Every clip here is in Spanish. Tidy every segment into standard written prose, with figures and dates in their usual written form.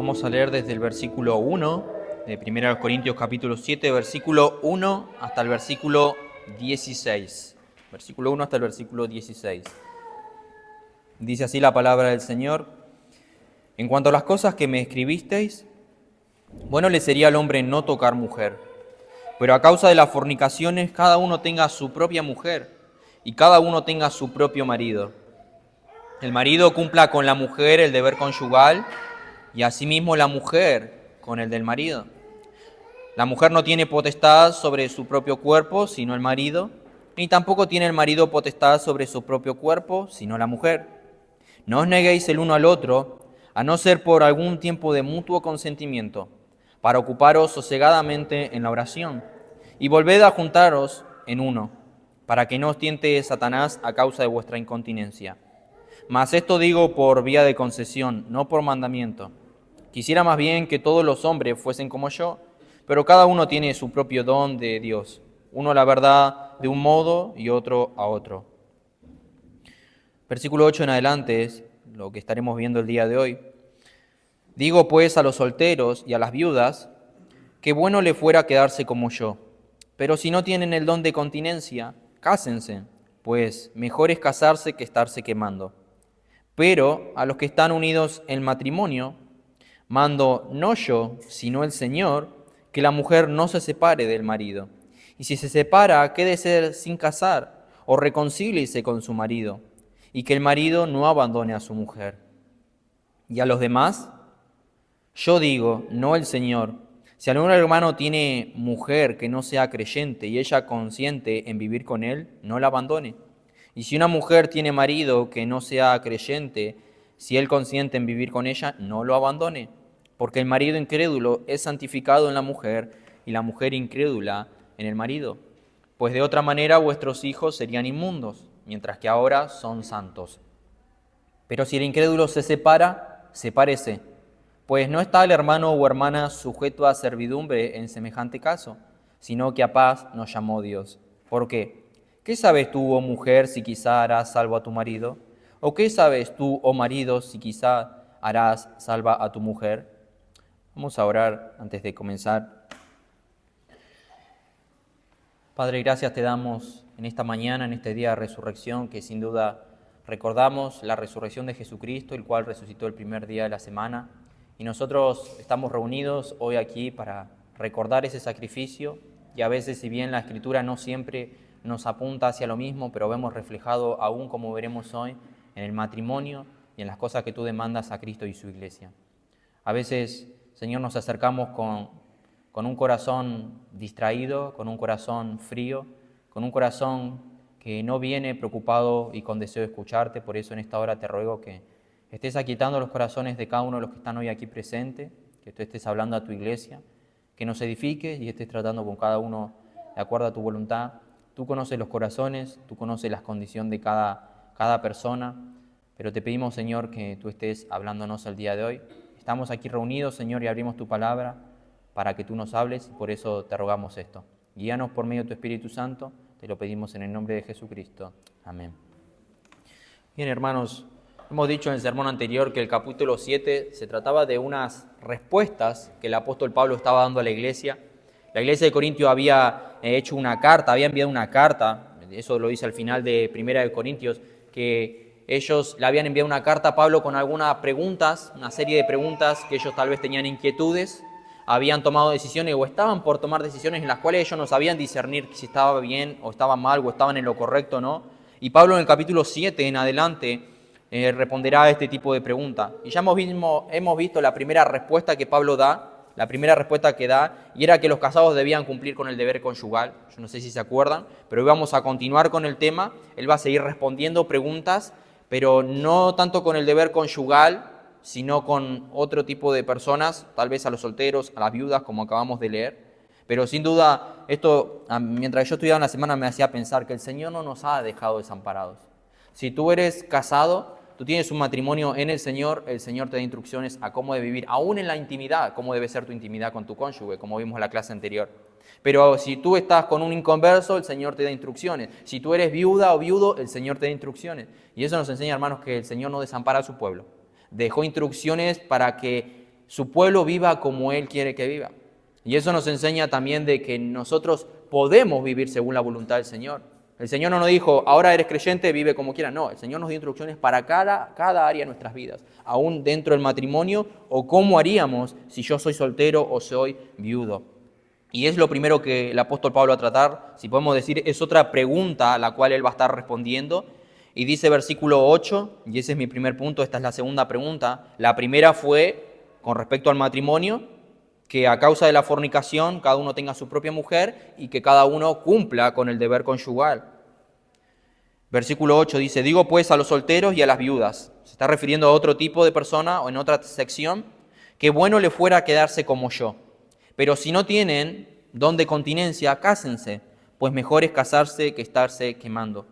Vamos a leer desde el versículo 1 de 1 Corintios capítulo 7, versículo 1 hasta el versículo 16. Versículo 1 hasta el versículo 16. Dice así la palabra del Señor: En cuanto a las cosas que me escribisteis, bueno le sería al hombre no tocar mujer, pero a causa de las fornicaciones cada uno tenga su propia mujer y cada uno tenga su propio marido. El marido cumpla con la mujer el deber conyugal y asimismo la mujer con el del marido. La mujer no tiene potestad sobre su propio cuerpo, sino el marido, ni tampoco tiene el marido potestad sobre su propio cuerpo, sino la mujer. No os neguéis el uno al otro, a no ser por algún tiempo de mutuo consentimiento, para ocuparos sosegadamente en la oración, y volved a juntaros en uno, para que no os tiente Satanás a causa de vuestra incontinencia. Mas esto digo por vía de concesión, no por mandamiento. Quisiera más bien que todos los hombres fuesen como yo, pero cada uno tiene su propio don de Dios, uno la verdad de un modo y otro a otro. Versículo 8 en adelante es lo que estaremos viendo el día de hoy. Digo pues a los solteros y a las viudas, que bueno le fuera quedarse como yo, pero si no tienen el don de continencia, cásense, pues mejor es casarse que estarse quemando. Pero a los que están unidos en matrimonio, mando no yo, sino el Señor, que la mujer no se separe del marido. Y si se separa, quédese sin casar, o reconcíliese con su marido, y que el marido no abandone a su mujer. Y a los demás, yo digo, no el Señor, si algún hermano tiene mujer que no sea creyente y ella consiente en vivir con él, no la abandone. Y si una mujer tiene marido que no sea creyente, si él consiente en vivir con ella, no lo abandone. Porque el marido incrédulo es santificado en la mujer y la mujer incrédula en el marido. Pues de otra manera vuestros hijos serían inmundos, mientras que ahora son santos. Pero si el incrédulo se separa, sepárese. Pues no está el hermano o hermana sujeto a servidumbre en semejante caso, sino que a paz nos llamó Dios. ¿Por qué? ¿Qué sabes tú, oh mujer, si quizá harás salvo a tu marido? ¿O qué sabes tú, oh marido, si quizá harás salva a tu mujer? Vamos a orar antes de comenzar. Padre, gracias te damos en esta mañana, en este día de resurrección, que sin duda recordamos la resurrección de Jesucristo, el cual resucitó el primer día de la semana. Y nosotros estamos reunidos hoy aquí para recordar ese sacrificio, y a veces, si bien la Escritura no siempre nos apunta hacia lo mismo, pero vemos reflejado aún, como veremos hoy, en el matrimonio y en las cosas que tú demandas a Cristo y su iglesia. A veces, Señor, nos acercamos con un corazón distraído, con un corazón frío, con un corazón que no viene preocupado y con deseo de escucharte. Por eso en esta hora te ruego que estés aquietando los corazones de cada uno de los que están hoy aquí presentes, que tú estés hablando a tu iglesia, que nos edifiques y estés tratando con cada uno de acuerdo a tu voluntad. Tú conoces los corazones, tú conoces las condiciones de cada persona, pero te pedimos, Señor, que tú estés hablándonos el día de hoy. Estamos aquí reunidos, Señor, y abrimos tu palabra para que tú nos hables, y por eso te rogamos esto. Guíanos por medio de tu Espíritu Santo, te lo pedimos en el nombre de Jesucristo. Amén. Bien, hermanos, hemos dicho en el sermón anterior que el capítulo 7 se trataba de unas respuestas que el apóstol Pablo estaba dando a la iglesia. La iglesia de Corintio había hecho una carta, había enviado una carta, eso lo dice al final de 1 Corintios, que ellos le habían enviado una carta a Pablo con algunas preguntas, una serie de preguntas que ellos tal vez tenían inquietudes, habían tomado decisiones o estaban por tomar decisiones en las cuales ellos no sabían discernir si estaba bien o estaba mal o estaban en lo correcto o no. Y Pablo en el capítulo 7 en adelante responderá a este tipo de preguntas. Y ya hemos visto la primera respuesta que Pablo da, la primera respuesta que da, y era que los casados debían cumplir con el deber conyugal. Yo no sé si se acuerdan, pero hoy vamos a continuar con el tema. Él va a seguir respondiendo preguntas, pero no tanto con el deber conyugal, sino con otro tipo de personas, tal vez a los solteros, a las viudas, como acabamos de leer. Pero sin duda, esto, mientras yo estudiaba en la semana, me hacía pensar que el Señor no nos ha dejado desamparados. Si tú eres casado, tú tienes un matrimonio en el Señor te da instrucciones a cómo debe vivir, aún en la intimidad, cómo debe ser tu intimidad con tu cónyuge, como vimos en la clase anterior. Pero si tú estás con un inconverso, el Señor te da instrucciones. Si tú eres viuda o viudo, el Señor te da instrucciones. Y eso nos enseña, hermanos, que el Señor no desampara a su pueblo. Dejó instrucciones para que su pueblo viva como Él quiere que viva. Y eso nos enseña también de que nosotros podemos vivir según la voluntad del Señor. El Señor no nos dijo, ahora eres creyente, vive como quieras. No, el Señor nos dio instrucciones para cada área de nuestras vidas, aún dentro del matrimonio, o cómo haríamos si yo soy soltero o soy viudo. Y es lo primero que el apóstol Pablo va a tratar, si podemos decir, es otra pregunta a la cual él va a estar respondiendo. Y dice versículo 8, y ese es mi primer punto, esta es la segunda pregunta. La primera fue con respecto al matrimonio, que a causa de la fornicación cada uno tenga su propia mujer y que cada uno cumpla con el deber conyugal. Versículo 8 dice, digo pues a los solteros y a las viudas. Se está refiriendo a otro tipo de persona o en otra sección, que bueno le fuera quedarse como yo. Pero si no tienen don de continencia, cásense, pues mejor es casarse que estarse quemando.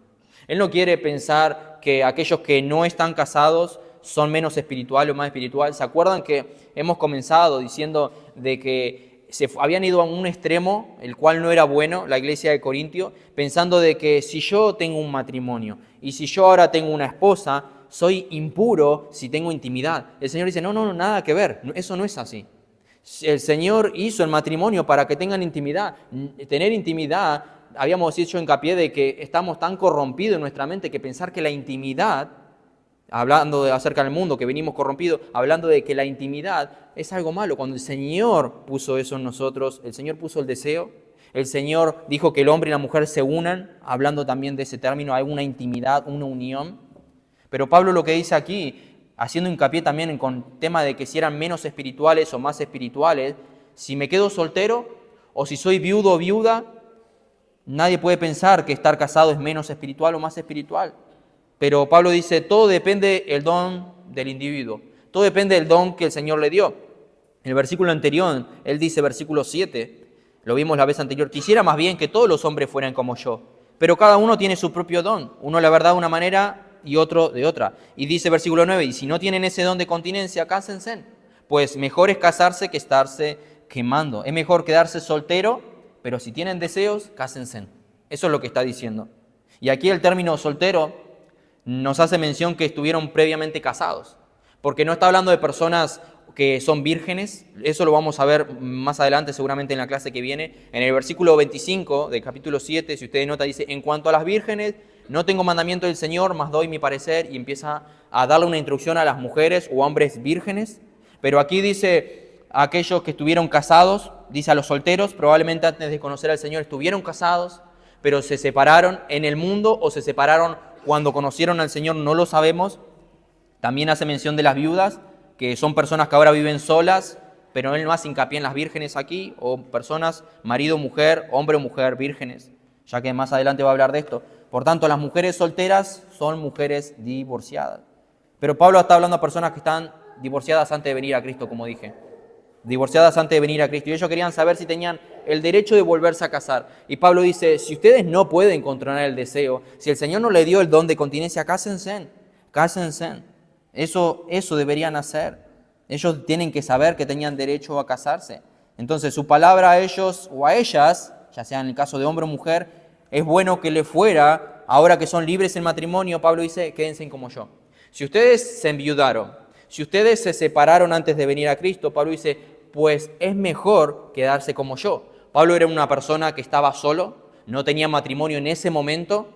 Él no quiere pensar que aquellos que no están casados son menos espirituales o más espirituales. ¿Se acuerdan que hemos comenzado diciendo de que se habían ido a un extremo, el cual no era bueno, la iglesia de Corintio, pensando de que si yo tengo un matrimonio y si yo ahora tengo una esposa, soy impuro si tengo intimidad? El Señor dice, no, nada que ver, eso no es así. El Señor hizo el matrimonio para que tengan intimidad. Tener intimidad, habíamos hecho hincapié de que estamos tan corrompidos en nuestra mente que pensar que la intimidad, hablando acerca del mundo, que venimos corrompidos, hablando de que la intimidad es algo malo. Cuando el Señor puso eso en nosotros, el Señor puso el deseo, el Señor dijo que el hombre y la mujer se unan, hablando también de ese término, hay una intimidad, una unión. Pero Pablo lo que dice aquí, haciendo hincapié también con el tema de que si eran menos espirituales o más espirituales, si me quedo soltero o si soy viudo o viuda, nadie puede pensar que estar casado es menos espiritual o más espiritual. Pero Pablo dice, todo depende del don del individuo, todo depende del don que el Señor le dio. En el versículo anterior, él dice, versículo 7, lo vimos la vez anterior, quisiera más bien que todos los hombres fueran como yo, pero cada uno tiene su propio don, uno la verdad de una manera y otro de otra. Y dice versículo 9, y si no tienen ese don de continencia, cásense, pues mejor es casarse que estarse quemando. Es mejor quedarse soltero, pero si tienen deseos, cásense. Eso es lo que está diciendo. Y aquí el término soltero nos hace mención que estuvieron previamente casados, porque no está hablando de personas que son vírgenes. Eso lo vamos a ver más adelante, seguramente en la clase que viene. En el versículo 25 del capítulo 7, si ustedes notan, dice, en cuanto a las vírgenes, no tengo mandamiento del Señor, mas doy mi parecer, y empieza a darle una instrucción a las mujeres o hombres vírgenes. Pero aquí dice a aquellos que estuvieron casados, dice a los solteros, probablemente antes de conocer al Señor estuvieron casados, pero se separaron en el mundo o se separaron cuando conocieron al Señor, no lo sabemos. También hace mención de las viudas, que son personas que ahora viven solas, pero él no hace hincapié en las vírgenes aquí, o personas, marido, mujer, hombre o mujer, vírgenes, ya que más adelante va a hablar de esto. Por tanto, las mujeres solteras son mujeres divorciadas. Pero Pablo está hablando a personas que están divorciadas antes de venir a Cristo, como dije. Divorciadas antes de venir a Cristo. Y ellos querían saber si tenían el derecho de volverse a casar. Y Pablo dice, si ustedes no pueden controlar el deseo, si el Señor no le dio el don de continencia, cásense. Eso deberían hacer. Ellos tienen que saber que tenían derecho a casarse. Entonces su palabra a ellos o a ellas, ya sea en el caso de hombre o mujer, es bueno que le fuera, ahora que son libres en matrimonio, Pablo dice, quédense como yo. Si ustedes se enviudaron, si ustedes se separaron antes de venir a Cristo, Pablo dice, pues es mejor quedarse como yo. Pablo era una persona que estaba solo, no tenía matrimonio en ese momento.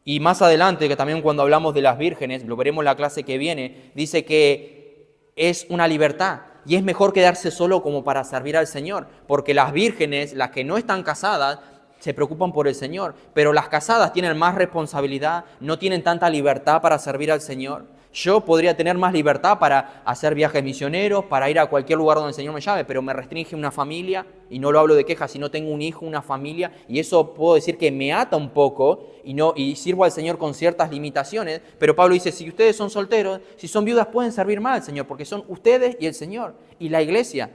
Y más adelante, que también cuando hablamos de las vírgenes, lo veremos en la clase que viene, dice que es una libertad y es mejor quedarse solo como para servir al Señor, porque las vírgenes, las que no están casadas, se preocupan por el Señor, pero las casadas tienen más responsabilidad, no tienen tanta libertad para servir al Señor. Yo podría tener más libertad para hacer viajes misioneros, para ir a cualquier lugar donde el Señor me llame, pero me restringe una familia, y no lo hablo de quejas, sino tengo un hijo, una familia, y eso puedo decir que me ata un poco, y sirvo al Señor con ciertas limitaciones. Pero Pablo dice, si ustedes son solteros, si son viudas, pueden servir más al Señor, porque son ustedes y el Señor, y la iglesia,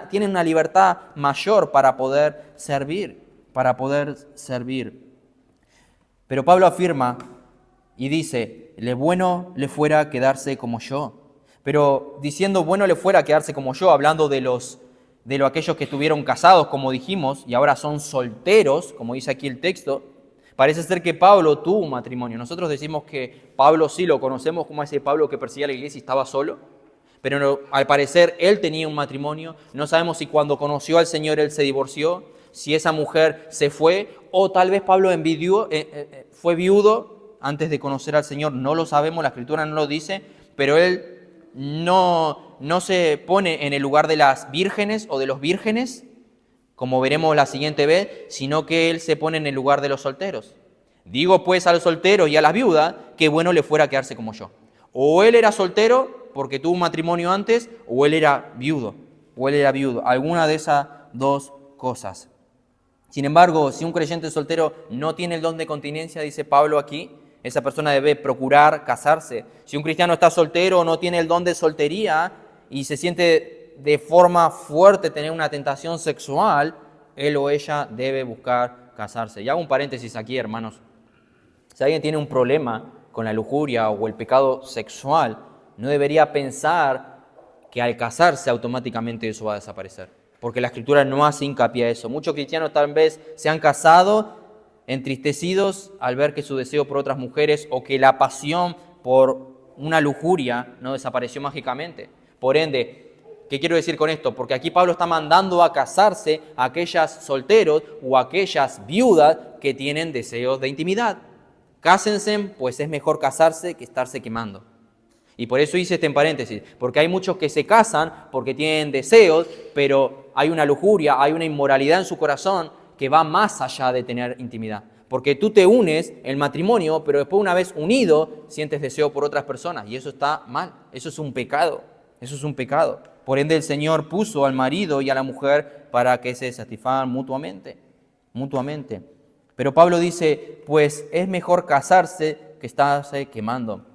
tienen una libertad mayor para poder servir. Pero Pablo afirma y dice, bueno le fuera quedarse como yo. Pero diciendo bueno le fuera quedarse como yo, hablando de aquellos que estuvieron casados, como dijimos, y ahora son solteros, como dice aquí el texto, parece ser que Pablo tuvo un matrimonio. Nosotros decimos que Pablo sí lo conocemos como ese Pablo que perseguía a la iglesia y estaba solo, Pero al parecer él tenía un matrimonio. No sabemos si cuando conoció al Señor él se divorció, si esa mujer se fue, o tal vez Pablo fue viudo antes de conocer al Señor. No lo sabemos, la Escritura no lo dice, pero él no se pone en el lugar de las vírgenes o de los vírgenes, como veremos la siguiente vez, sino que él se pone en el lugar de los solteros. Digo pues a los solteros y a las viudas, que bueno le fuera quedarse como yo. O él era soltero porque tuvo un matrimonio antes, o él era viudo, alguna de esas dos cosas. Sin embargo, si un creyente soltero no tiene el don de continencia, dice Pablo aquí, esa persona debe procurar casarse. Si un cristiano está soltero o no tiene el don de soltería y se siente de forma fuerte tener una tentación sexual, él o ella debe buscar casarse. Y hago un paréntesis aquí, hermanos. Si alguien tiene un problema con la lujuria o el pecado sexual, no debería pensar que al casarse automáticamente eso va a desaparecer, porque la Escritura no hace hincapié a eso. Muchos cristianos tal vez se han casado entristecidos al ver que su deseo por otras mujeres o que la pasión por una lujuria no desapareció mágicamente. Por ende, ¿qué quiero decir con esto? Porque aquí Pablo está mandando a casarse a aquellas solteros o a aquellas viudas que tienen deseos de intimidad. Cásense, pues es mejor casarse que estarse quemando. Y por eso hice este en paréntesis, porque hay muchos que se casan porque tienen deseos, pero hay una lujuria, hay una inmoralidad en su corazón que va más allá de tener intimidad. Porque tú te unes en matrimonio, pero después una vez unido, sientes deseo por otras personas. Y eso está mal, eso es un pecado, Por ende el Señor puso al marido y a la mujer para que se satisfagan mutuamente. Pero Pablo dice, pues es mejor casarse que estarse quemando.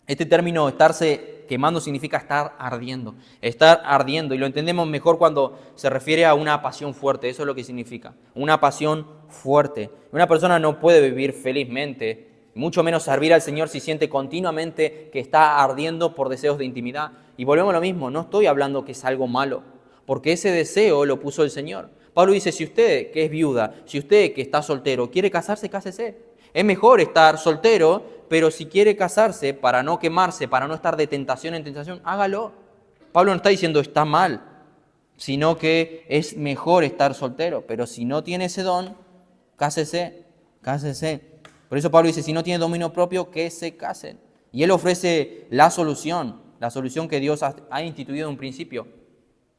Este término estarse quemando significa estar ardiendo, y lo entendemos mejor cuando se refiere a una pasión fuerte. Eso es lo que significa, una pasión fuerte. Una persona no puede vivir felizmente, mucho menos servir al Señor si siente continuamente que está ardiendo por deseos de intimidad. Y volvemos a lo mismo, no estoy hablando que es algo malo, porque ese deseo lo puso el Señor. Pablo dice, si usted que es viuda, si usted que está soltero quiere casarse, cásese. Es mejor estar soltero, pero si quiere casarse para no quemarse, para no estar de tentación en tentación, hágalo. Pablo no está diciendo está mal, sino que es mejor estar soltero. Pero si no tiene ese don, cásese. Por eso Pablo dice, si no tiene dominio propio, que se casen. Y él ofrece la solución que Dios ha instituido en un principio.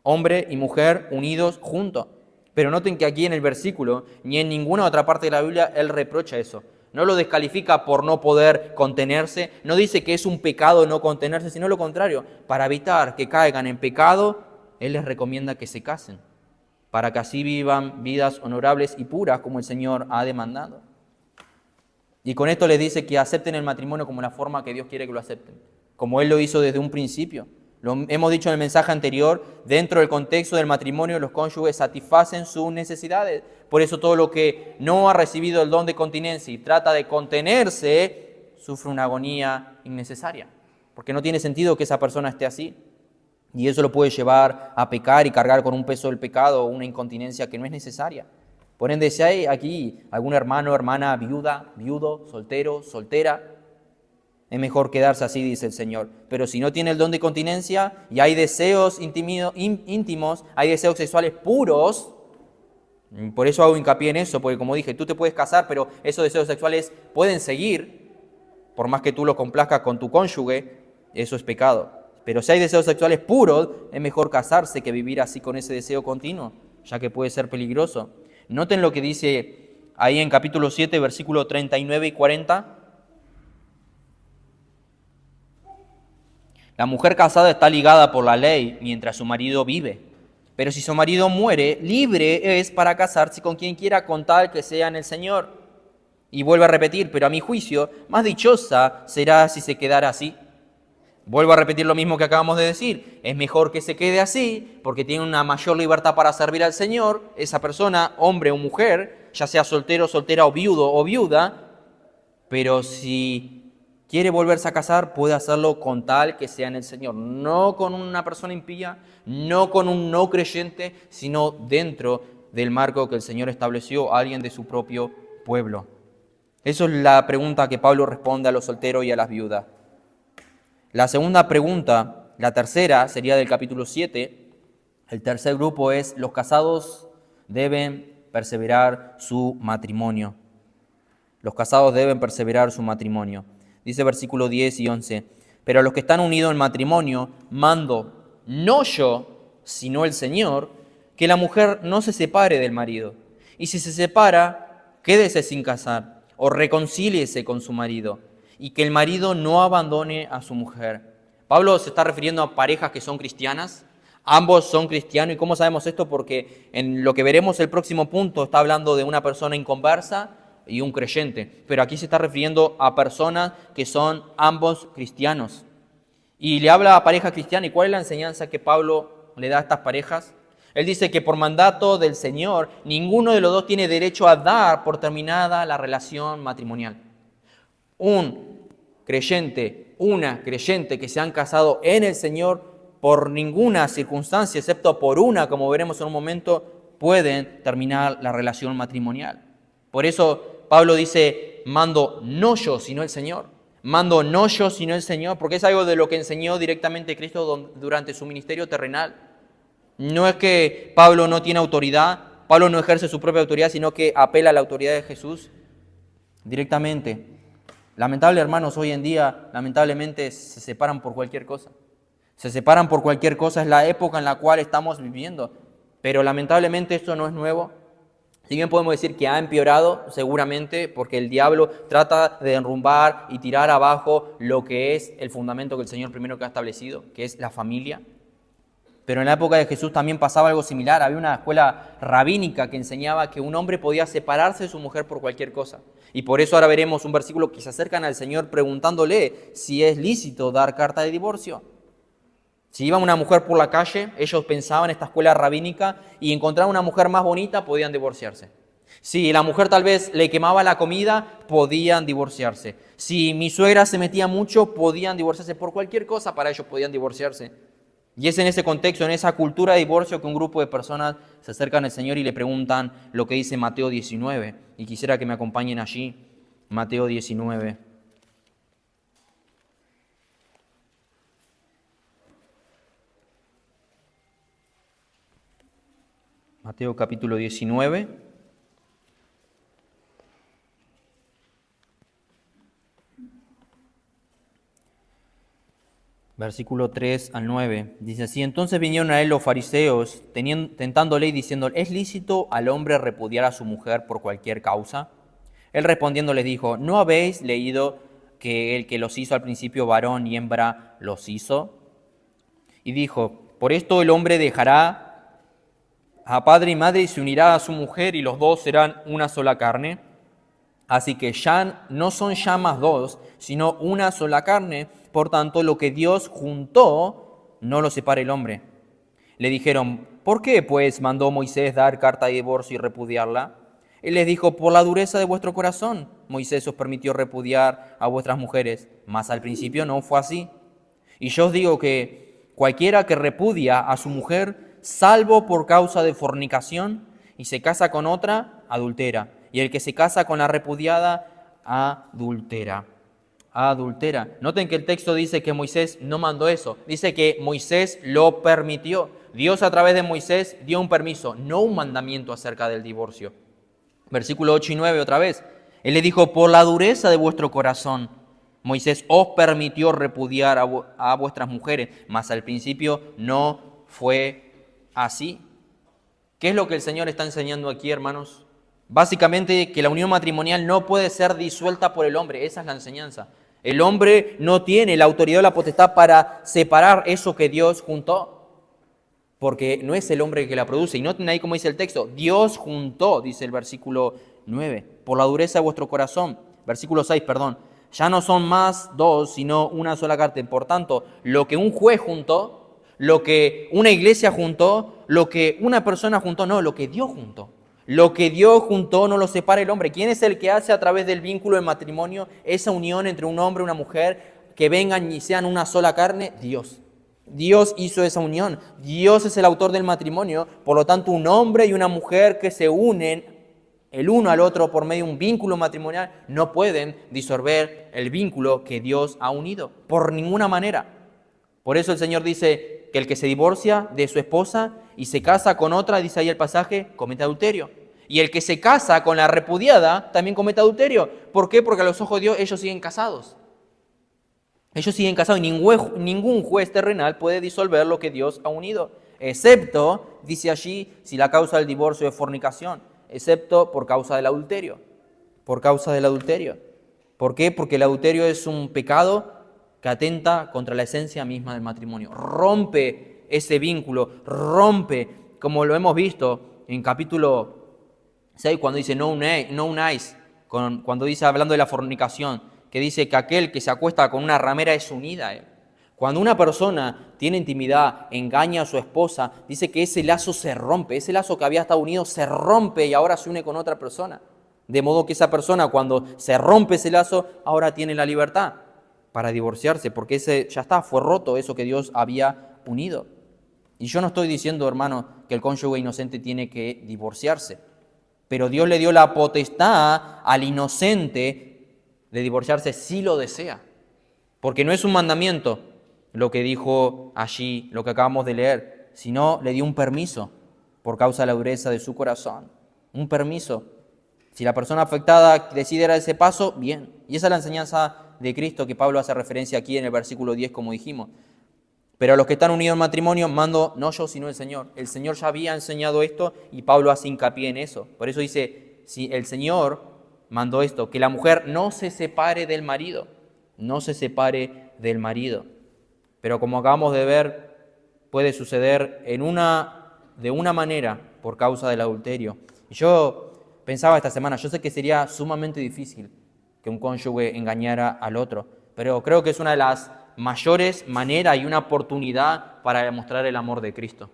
Hombre y mujer unidos juntos. Pero noten que aquí en el versículo, ni en ninguna otra parte de la Biblia, él reprocha eso. No lo descalifica por no poder contenerse, no dice que es un pecado no contenerse, sino lo contrario. Para evitar que caigan en pecado, él les recomienda que se casen, para que así vivan vidas honorables y puras como el Señor ha demandado. Y con esto les dice que acepten el matrimonio como la forma que Dios quiere que lo acepten, como Él lo hizo desde un principio. Lo hemos dicho en el mensaje anterior, dentro del contexto del matrimonio los cónyuges satisfacen sus necesidades. Por eso todo lo que no ha recibido el don de continencia y trata de contenerse, sufre una agonía innecesaria. Porque no tiene sentido que esa persona esté así. Y eso lo puede llevar a pecar y cargar con un peso del pecado o una incontinencia que no es necesaria. Por ende, si hay aquí algún hermano, hermana, viuda, viudo, soltero, soltera, es mejor quedarse así, dice el Señor. Pero si no tiene el don de continencia y hay deseos íntimos, hay deseos sexuales puros, por eso hago hincapié en eso, porque como dije, tú te puedes casar, pero esos deseos sexuales pueden seguir, por más que tú los complazcas con tu cónyuge, eso es pecado. Pero si hay deseos sexuales puros, es mejor casarse que vivir así con ese deseo continuo, ya que puede ser peligroso. Noten lo que dice ahí en capítulo 7, versículos 39 y 40. La mujer casada está ligada por la ley mientras su marido vive. Pero si su marido muere, libre es para casarse con quien quiera con tal que sea en el Señor. Y vuelve a repetir, pero a mi juicio, más dichosa será si se quedara así. Vuelvo a repetir lo mismo que acabamos de decir. Es mejor que se quede así porque tiene una mayor libertad para servir al Señor. Esa persona, hombre o mujer, ya sea soltero, soltera o viudo o viuda, pero si quiere volverse a casar, puede hacerlo con tal que sea en el Señor. No con una persona impía, no con un no creyente, sino dentro del marco que el Señor estableció, alguien de su propio pueblo. Eso es la pregunta que Pablo responde a los solteros y a las viudas. La segunda pregunta La tercera sería del capítulo 7. El tercer grupo es: los casados deben perseverar su matrimonio. Los casados deben perseverar su matrimonio. Dice versículo 10 y 11: pero a los que están unidos en matrimonio, mando, no yo, sino el Señor, que la mujer no se separe del marido. Y si se separa, quédese sin casar, o reconcíliese con su marido, y que el marido no abandone a su mujer. Pablo se está refiriendo a parejas que son cristianas. Ambos son cristianos. ¿Y cómo sabemos esto? Porque en lo que veremos el próximo punto está hablando de una persona inconversa y un creyente. Pero aquí se está refiriendo a personas que son ambos cristianos. Y le habla a pareja cristiana. ¿Y cuál es la enseñanza que Pablo le da a estas parejas? Él dice que por mandato del Señor, ninguno de los dos tiene derecho a dar por terminada la relación matrimonial. Un creyente, una creyente que se han casado en el Señor, por ninguna circunstancia, excepto por una, como veremos en un momento, pueden terminar la relación matrimonial. Por eso Pablo dice: mando no yo, sino el Señor. Mando no yo, sino el Señor, porque es algo de lo que enseñó directamente Cristo durante su ministerio terrenal. No es que Pablo no tiene autoridad, Pablo no ejerce su propia autoridad, sino que apela a la autoridad de Jesús directamente. Lamentable, hermanos, hoy en día, lamentablemente, se separan por cualquier cosa. Se separan por cualquier cosa, es la época en la cual estamos viviendo. Pero lamentablemente esto no es nuevo. Si bien podemos decir que ha empeorado, seguramente, porque el diablo trata de derrumbar y tirar abajo lo que es el fundamento que el Señor primero que ha establecido, que es la familia. Pero en la época de Jesús también pasaba algo similar. Había una escuela rabínica que enseñaba que un hombre podía separarse de su mujer por cualquier cosa. Y por eso ahora veremos un versículo que se acercan al Señor preguntándole si es lícito dar carta de divorcio. Si iba una mujer por la calle, ellos pensaban en esta escuela rabínica, y encontraban una mujer más bonita, podían divorciarse. Si la mujer tal vez le quemaba la comida, podían divorciarse. Si mi suegra se metía mucho, podían divorciarse. Por cualquier cosa para ellos podían divorciarse. Y es en ese contexto, en esa cultura de divorcio, que un grupo de personas se acercan al Señor y le preguntan lo que dice Mateo 19. Y quisiera que me acompañen allí, Mateo 19. Mateo capítulo 19. Versículo 3 al 9. Dice así: entonces vinieron a él los fariseos, tentándole y diciéndole: ¿es lícito al hombre repudiar a su mujer por cualquier causa? Él respondiendo les dijo: ¿no habéis leído que el que los hizo al principio varón y hembra los hizo? Y dijo: por esto el hombre dejará a padre y madre y se unirá a su mujer, y los dos serán una sola carne. Así que ya no son ya más dos, sino una sola carne. Por tanto, lo que Dios juntó, no lo separe el hombre. Le dijeron: ¿por qué pues mandó Moisés dar carta de divorcio y repudiarla? Él les dijo: por la dureza de vuestro corazón. Moisés os permitió repudiar a vuestras mujeres, mas al principio no fue así. Y yo os digo que cualquiera que repudia a su mujer, salvo por causa de fornicación, y se casa con otra, adultera. Y el que se casa con la repudiada, adultera. Adultera. Noten que el texto dice que Moisés no mandó eso. Dice que Moisés lo permitió. Dios a través de Moisés dio un permiso, no un mandamiento acerca del divorcio. Versículo 8 y 9 otra vez. Él le dijo: por la dureza de vuestro corazón, Moisés os permitió repudiar a vuestras mujeres, mas al principio no fue así. ¿Qué es lo que el Señor está enseñando aquí, hermanos? Básicamente que la unión matrimonial no puede ser disuelta por el hombre. Esa es la enseñanza. El hombre no tiene la autoridad o la potestad para separar eso que Dios juntó, porque no es el hombre que la produce. Y noten ahí como dice el texto: Dios juntó, dice el versículo 9, por la dureza de vuestro corazón. Versículo 6, perdón. Ya no son más dos, sino una sola carne. Por tanto, lo que un juez juntó, lo que una iglesia juntó, lo que una persona juntó, no, lo que Dios juntó. Lo que Dios juntó no lo separa el hombre. ¿Quién es el que hace a través del vínculo de matrimonio esa unión entre un hombre y una mujer, que vengan y sean una sola carne? Dios. Dios hizo esa unión. Dios es el autor del matrimonio. Por lo tanto, un hombre y una mujer que se unen el uno al otro por medio de un vínculo matrimonial no pueden disolver el vínculo que Dios ha unido. Por ninguna manera. Por eso el Señor dice que el que se divorcia de su esposa y se casa con otra, dice ahí el pasaje, comete adulterio. Y el que se casa con la repudiada también comete adulterio. ¿Por qué? Porque a los ojos de Dios ellos siguen casados. Ellos siguen casados y ningún juez terrenal puede disolver lo que Dios ha unido. Excepto, dice allí, si la causa del divorcio es fornicación. Excepto por causa del adulterio. Por causa del adulterio. ¿Por qué? Porque el adulterio es un pecado que atenta contra la esencia misma del matrimonio. Rompe ese vínculo, rompe, como lo hemos visto en capítulo 6, cuando dice no unáis, cuando dice, hablando de la fornicación, que dice que aquel que se acuesta con una ramera es unida a él. Cuando una persona tiene intimidad, engaña a su esposa, dice que ese lazo se rompe, ese lazo que había estado unido se rompe y ahora se une con otra persona. De modo que esa persona, cuando se rompe ese lazo, ahora tiene la libertad para divorciarse, porque ese ya está, fue roto eso que Dios había unido. Y yo no estoy diciendo, hermano, que el cónyuge inocente tiene que divorciarse, pero Dios le dio la potestad al inocente de divorciarse si lo desea, porque no es un mandamiento lo que dijo allí, lo que acabamos de leer, sino le dio un permiso por causa de la dureza de su corazón, un permiso. Si la persona afectada decide dar ese paso, bien. Y esa es la enseñanza de Cristo que Pablo hace referencia aquí en el versículo 10, como dijimos. Pero a los que están unidos en matrimonio, mando no yo, sino el Señor. El Señor ya había enseñado esto y Pablo hace hincapié en eso. Por eso dice, si el Señor mandó esto, que la mujer no se separe del marido, no se separe del marido. Pero como acabamos de ver, puede suceder de una manera por causa del adulterio. Y yo pensaba esta semana, yo sé que sería sumamente difícil que un cónyuge engañara al otro, pero creo que es una de las mayores maneras y una oportunidad para demostrar el amor de Cristo.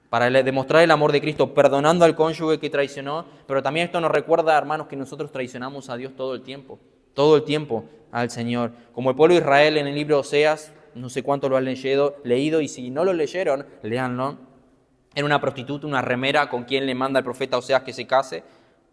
Para demostrar el amor de Cristo perdonando al cónyuge que traicionó, pero también esto nos recuerda, hermanos, que nosotros traicionamos a Dios todo el tiempo al Señor. Como el pueblo de Israel en el libro de Oseas, no sé cuánto lo han leído, y si no lo leyeron, léanlo. Era una prostituta, una remera con quien le manda el profeta Oseas que se case,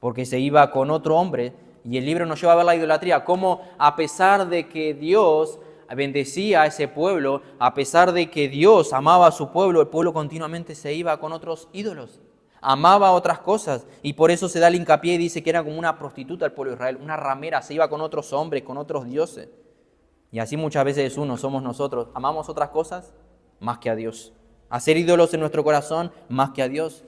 porque se iba con otro hombre, y el libro nos lleva a ver la idolatría, cómo a pesar de que Dios bendecía a ese pueblo, a pesar de que Dios amaba a su pueblo, el pueblo continuamente se iba con otros ídolos, amaba otras cosas, y por eso se da el hincapié y dice que era como una prostituta el pueblo de Israel, una ramera, se iba con otros hombres, con otros dioses. Y así muchas veces somos nosotros, amamos otras cosas más que a Dios, hacer ídolos en nuestro corazón más que a Dios.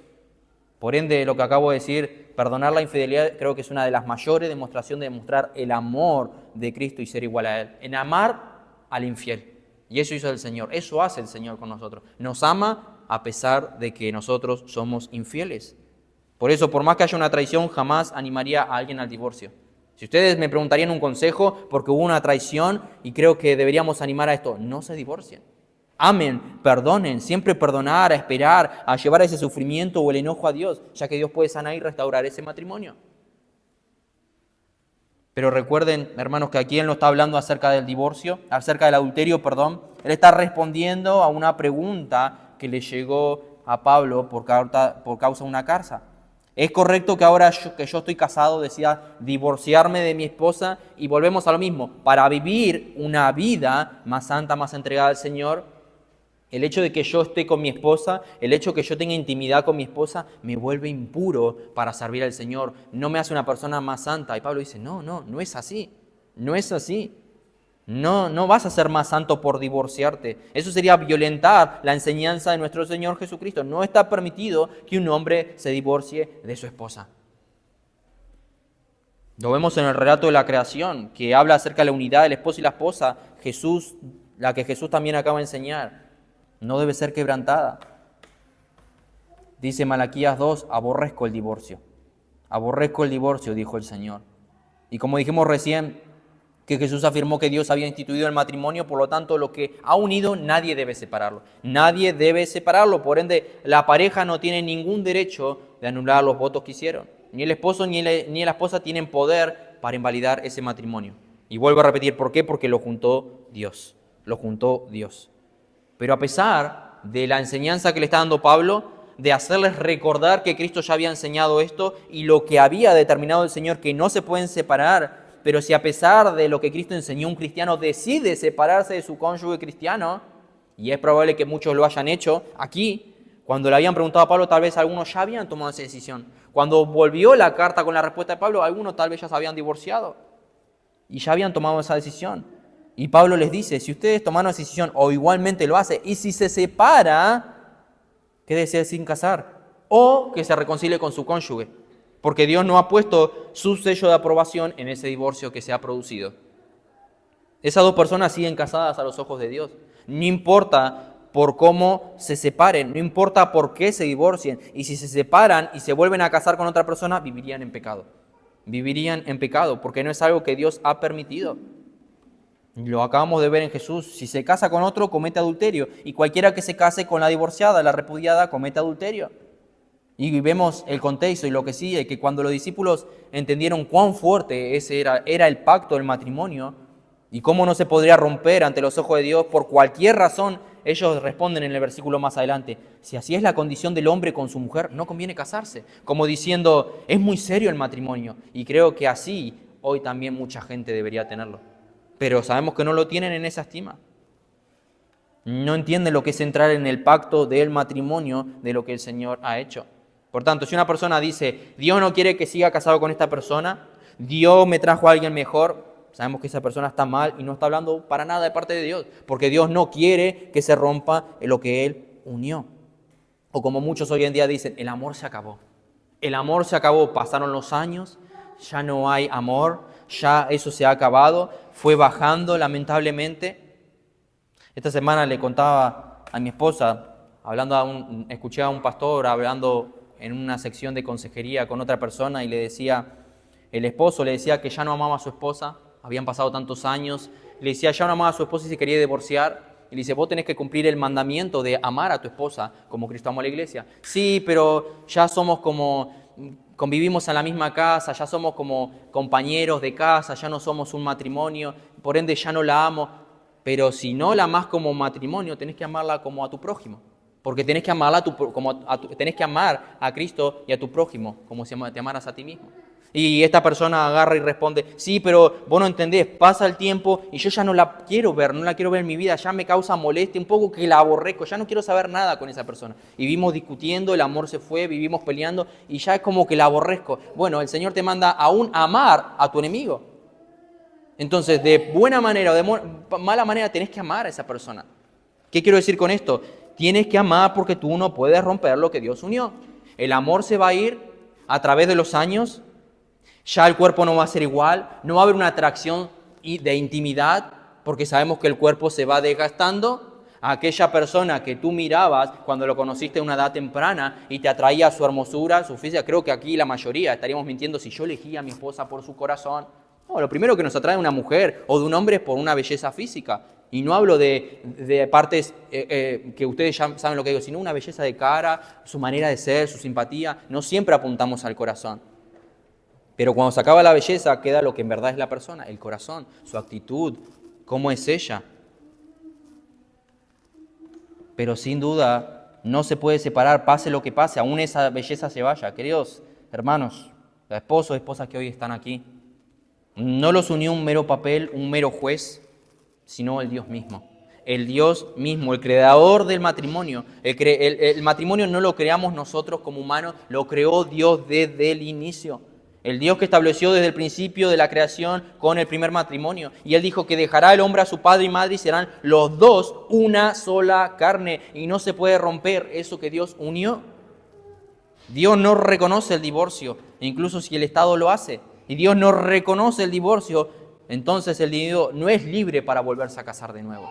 Por ende, lo que acabo de decir, perdonar la infidelidad, creo que es una de las mayores demostraciones de demostrar el amor de Cristo y ser igual a Él. En amar al infiel. Y eso hizo el Señor, eso hace el Señor con nosotros. Nos ama a pesar de que nosotros somos infieles. Por eso, por más que haya una traición, jamás animaría a alguien al divorcio. Si ustedes me preguntarían un consejo, porque hubo una traición y creo que deberíamos animar a esto, no se divorcien. Amen, perdonen, siempre perdonar, a esperar, a llevar ese sufrimiento o el enojo a Dios, ya que Dios puede sanar y restaurar ese matrimonio. Pero recuerden, hermanos, que aquí Él no está hablando acerca del divorcio, acerca del adulterio, perdón. Él está respondiendo a una pregunta que le llegó a Pablo por causa de una carta. ¿Es correcto que ahora que yo estoy casado decida divorciarme de mi esposa? Y volvemos a lo mismo, para vivir una vida más santa, más entregada al Señor, el hecho de que yo esté con mi esposa, el hecho de que yo tenga intimidad con mi esposa, me vuelve impuro para servir al Señor. No me hace una persona más santa. Y Pablo dice, no es así. No es así. No vas a ser más santo por divorciarte. Eso sería violentar la enseñanza de nuestro Señor Jesucristo. No está permitido que un hombre se divorcie de su esposa. Lo vemos en el relato de la creación, que habla acerca de la unidad del esposo y la esposa. Jesús, la que Jesús también acaba de enseñar, no debe ser quebrantada. Dice Malaquías 2, aborrezco el divorcio. Aborrezco el divorcio, dijo el Señor. Y como dijimos recién, que Jesús afirmó que Dios había instituido el matrimonio, por lo tanto, lo que ha unido, nadie debe separarlo. Nadie debe separarlo, por ende, la pareja no tiene ningún derecho de anular los votos que hicieron. Ni el esposo ni la esposa tienen poder para invalidar ese matrimonio. Y vuelvo a repetir, ¿por qué? Porque lo juntó Dios. Lo juntó Dios. Pero a pesar de la enseñanza que le está dando Pablo, de hacerles recordar que Cristo ya había enseñado esto y lo que había determinado el Señor, que no se pueden separar, pero si a pesar de lo que Cristo enseñó, un cristiano decide separarse de su cónyuge cristiano, Y es probable que muchos lo hayan hecho aquí. Cuando le habían preguntado a Pablo, tal vez algunos ya habían tomado esa decisión. Cuando volvió la carta con la respuesta de Pablo, algunos tal vez ya se habían divorciado y ya habían tomado esa decisión. Y Pablo les dice, si ustedes tomaron esa decisión o igualmente lo hace, y si se separa, quédese sin casar o que se reconcilie con su cónyuge, porque Dios no ha puesto su sello de aprobación en ese divorcio que se ha producido. Esas dos personas siguen casadas a los ojos de Dios. No importa por cómo se separen, no importa por qué se divorcien. Y si se separan y se vuelven a casar con otra persona, vivirían en pecado. Vivirían en pecado, porque no es algo que Dios ha permitido. Lo acabamos de ver en Jesús. Si se casa con otro, comete adulterio. Y cualquiera que se case con la divorciada, la repudiada, comete adulterio. Y vemos el contexto y lo que sigue, que cuando los discípulos entendieron cuán fuerte ese era el pacto del matrimonio y cómo no se podría romper ante los ojos de Dios por cualquier razón, ellos responden en el versículo más adelante, si así es la condición del hombre con su mujer, no conviene casarse. Como diciendo, es muy serio el matrimonio. Y creo que así hoy también mucha gente debería tenerlo. Pero sabemos que no lo tienen en esa estima. No entienden lo que es entrar en el pacto del matrimonio de lo que el Señor ha hecho. Por tanto, si una persona dice, Dios no quiere que siga casado con esta persona, Dios me trajo a alguien mejor, sabemos que esa persona está mal y no está hablando para nada de parte de Dios, porque Dios no quiere que se rompa lo que Él unió. O como muchos hoy en día dicen, el amor se acabó. El amor se acabó, pasaron los años, ya no hay amor, ya eso se ha acabado, fue bajando lamentablemente. Esta semana le contaba a mi esposa, escuché a un pastor hablando en una sección de consejería con otra persona y el esposo le decía que ya no amaba a su esposa, habían pasado tantos años, le decía ya no amaba a su esposa y se quería divorciar. Y le dice, vos tenés que cumplir el mandamiento de amar a tu esposa como Cristo amó a la iglesia. Sí, pero ya somos convivimos en la misma casa, ya somos como compañeros de casa, ya no somos un matrimonio, por ende ya no la amo. Pero si no la amás como matrimonio, tenés que amarla como a tu prójimo. Porque tenés que amarla tenés que amar a Cristo y a tu prójimo como si te amaras a ti mismo. Y esta persona agarra y responde, sí, pero vos no entendés, pasa el tiempo y yo ya no la quiero ver en mi vida, ya me causa molestia, un poco que la aborrezco, ya no quiero saber nada con esa persona. Y vivimos discutiendo, el amor se fue, vivimos peleando y ya es como que la aborrezco. Bueno, el Señor te manda aún amar a tu enemigo. Entonces, de buena manera o de mala manera tenés que amar a esa persona. ¿Qué quiero decir con esto? Tienes que amar porque tú no puedes romper lo que Dios unió. El amor se va a ir a través de los años. Ya el cuerpo no va a ser igual. No va a haber una atracción de intimidad porque sabemos que el cuerpo se va desgastando. A aquella persona que tú mirabas cuando lo conociste a una edad temprana y te atraía su hermosura, su física. Creo que aquí la mayoría estaríamos mintiendo si yo elegía a mi esposa por su corazón. No, lo primero que nos atrae una mujer o de un hombre es por una belleza física. Y no hablo de partes que ustedes ya saben lo que digo, sino una belleza de cara, su manera de ser, su simpatía. No siempre apuntamos al corazón. Pero cuando se acaba la belleza, queda lo que en verdad es la persona, el corazón, su actitud, cómo es ella. Pero sin duda no se puede separar, pase lo que pase, aún esa belleza se vaya. Queridos hermanos, esposos, esposas que hoy están aquí, no los unió un mero papel, un mero juez, sino el Dios mismo. El Dios mismo, el creador del matrimonio. El matrimonio no lo creamos nosotros como humanos, lo creó Dios desde el inicio. El Dios que estableció desde el principio de la creación con el primer matrimonio. Y Él dijo que dejará el hombre a su padre y madre y serán los dos una sola carne. Y no se puede romper eso que Dios unió. Dios no reconoce el divorcio, incluso si el Estado lo hace. Y Dios no reconoce el divorcio, entonces el individuo no es libre para volverse a casar de nuevo.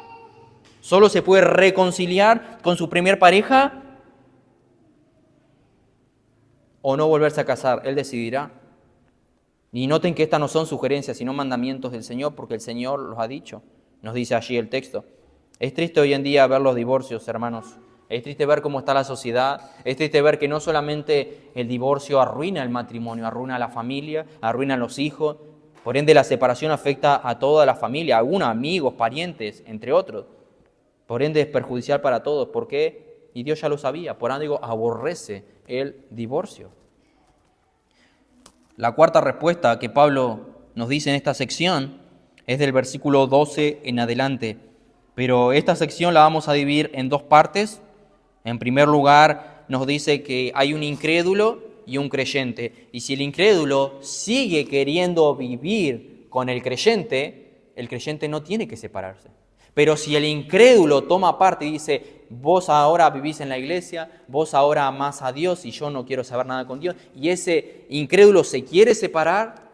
Solo se puede reconciliar con su primer pareja o no volverse a casar. Él decidirá. Y noten que estas no son sugerencias, sino mandamientos del Señor, porque el Señor los ha dicho. Nos dice allí el texto. Es triste hoy en día ver los divorcios, hermanos. Es triste ver cómo está la sociedad. Es triste ver que no solamente el divorcio arruina el matrimonio, arruina a la familia, arruina a los hijos. Por ende, la separación afecta a toda la familia, a algunos amigos, parientes, entre otros. Por ende, es perjudicial para todos. ¿Por qué? Y Dios ya lo sabía. Por ende, aborrece el divorcio. La cuarta respuesta que Pablo nos dice en esta sección es del versículo 12 en adelante. Pero esta sección la vamos a dividir en dos partes. En primer lugar, nos dice que hay un incrédulo y un creyente. Y si el incrédulo sigue queriendo vivir con el creyente no tiene que separarse. Pero si el incrédulo toma parte y dice, vos ahora vivís en la iglesia, vos ahora amás a Dios y yo no quiero saber nada con Dios, y ese incrédulo se quiere separar,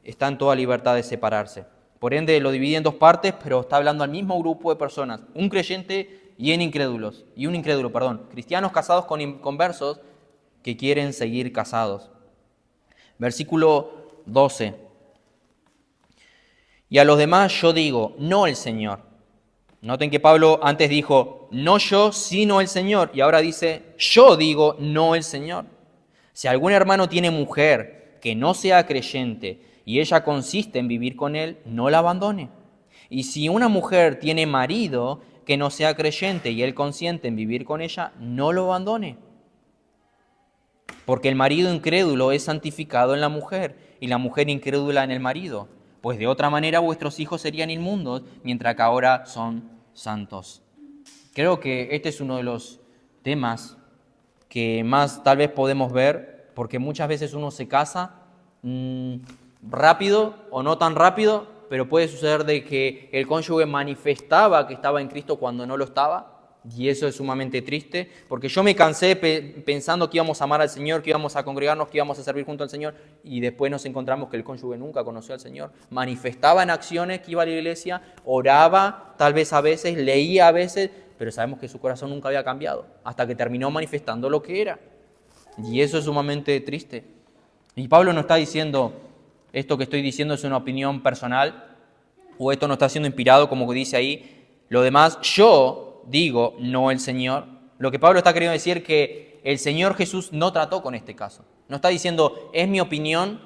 está en toda libertad de separarse. Por ende, lo divide en dos partes, pero está hablando al mismo grupo de personas, un creyente y un incrédulo, cristianos casados con inconversos que quieren seguir casados. Versículo 12. Y a los demás yo digo, no el Señor. Noten que Pablo antes dijo, no yo, sino el Señor. Y ahora dice, yo digo, no el Señor. Si algún hermano tiene mujer que no sea creyente y ella consiste en vivir con él, no la abandone. Y si una mujer tiene marido que no sea creyente y él consiente en vivir con ella, no lo abandone. Porque el marido incrédulo es santificado en la mujer y la mujer incrédula en el marido. Pues de otra manera vuestros hijos serían inmundos, mientras que ahora son santos. Creo que este es uno de los temas que más tal vez podemos ver, porque muchas veces uno se casa rápido o no tan rápido, pero puede suceder de que el cónyuge manifestaba que estaba en Cristo cuando no lo estaba, y eso es sumamente triste, porque yo me cansé pensando que íbamos a amar al Señor, que íbamos a congregarnos, que íbamos a servir junto al Señor, y después nos encontramos que el cónyuge nunca conoció al Señor. Manifestaba en acciones que iba a la iglesia, oraba tal vez a veces, leía a veces, pero sabemos que su corazón nunca había cambiado, hasta que terminó manifestando lo que era. Y eso es sumamente triste. Y Pablo no está diciendo, esto que estoy diciendo es una opinión personal, o esto no está siendo inspirado, como dice ahí, lo demás yo digo, no el Señor. Lo que Pablo está queriendo decir es que el Señor Jesús no trató con este caso. No está diciendo, es mi opinión,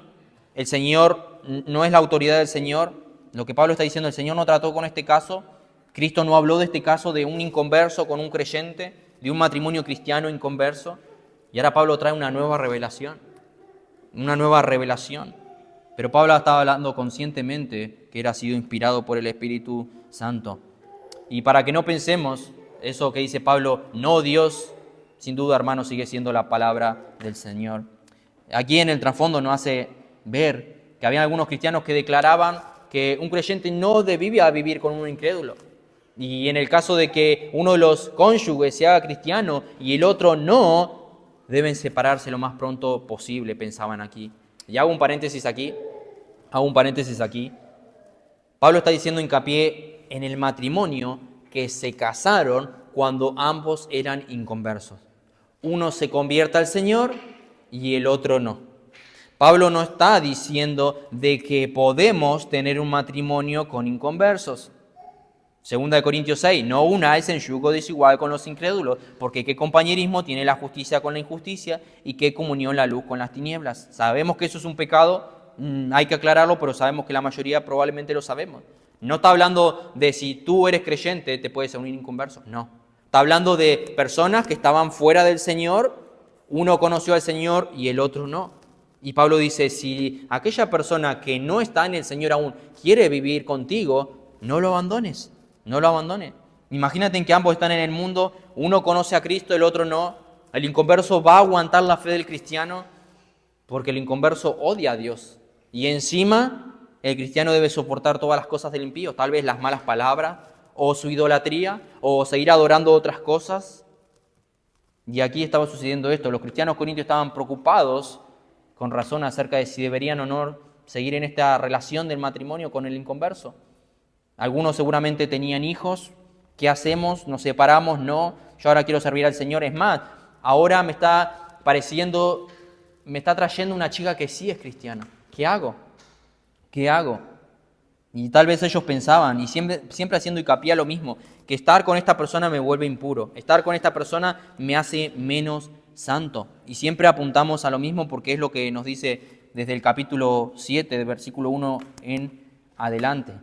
el Señor no es la autoridad del Señor. Lo que Pablo está diciendo, el Señor no trató con este caso. Cristo no habló de este caso de un inconverso con un creyente, de un matrimonio cristiano inconverso. Y ahora Pablo trae una nueva revelación. Pero Pablo estaba hablando conscientemente que era sido inspirado por el Espíritu Santo. Y para que no pensemos, eso que dice Pablo, no Dios, sin duda, hermano, sigue siendo la palabra del Señor. Aquí en el trasfondo nos hace ver que había algunos cristianos que declaraban que un creyente no debía vivir con un incrédulo. Y en el caso de que uno de los cónyuges se haga cristiano y el otro no, deben separarse lo más pronto posible, pensaban aquí. Y hago un paréntesis aquí. Pablo está diciendo hincapié en el matrimonio que se casaron cuando ambos eran inconversos. Uno se convierte al Señor y el otro no. Pablo no está diciendo de que podemos tener un matrimonio con inconversos. Segunda de Corintios 6, no unáis en yugo desigual con los incrédulos, porque qué compañerismo tiene la justicia con la injusticia y qué comunión la luz con las tinieblas. Sabemos que eso es un pecado, hay que aclararlo, pero sabemos que la mayoría probablemente lo sabemos. No está hablando de si tú eres creyente, te puedes unir inconverso, no. Está hablando de personas que estaban fuera del Señor, uno conoció al Señor y el otro no. Y Pablo dice, si aquella persona que no está en el Señor aún quiere vivir contigo, no lo abandones. No lo abandones. Imagínate en que ambos están en el mundo, uno conoce a Cristo, el otro no. El inconverso va a aguantar la fe del cristiano porque el inconverso odia a Dios. Y encima el cristiano debe soportar todas las cosas del impío, tal vez las malas palabras, o su idolatría, o seguir adorando otras cosas. Y aquí estaba sucediendo esto. Los cristianos corintios estaban preocupados, con razón, acerca de si deberían o no seguir en esta relación del matrimonio con el inconverso. Algunos seguramente tenían hijos. ¿Qué hacemos? ¿Nos separamos? No. Yo ahora quiero servir al Señor. Es más, ahora me está trayendo una chica que sí es cristiana. ¿Qué hago? Y tal vez ellos pensaban, y siempre haciendo hincapié a lo mismo, que estar con esta persona me vuelve impuro. Estar con esta persona me hace menos santo. Y siempre apuntamos a lo mismo porque es lo que nos dice desde el capítulo 7, del versículo 1 en adelante.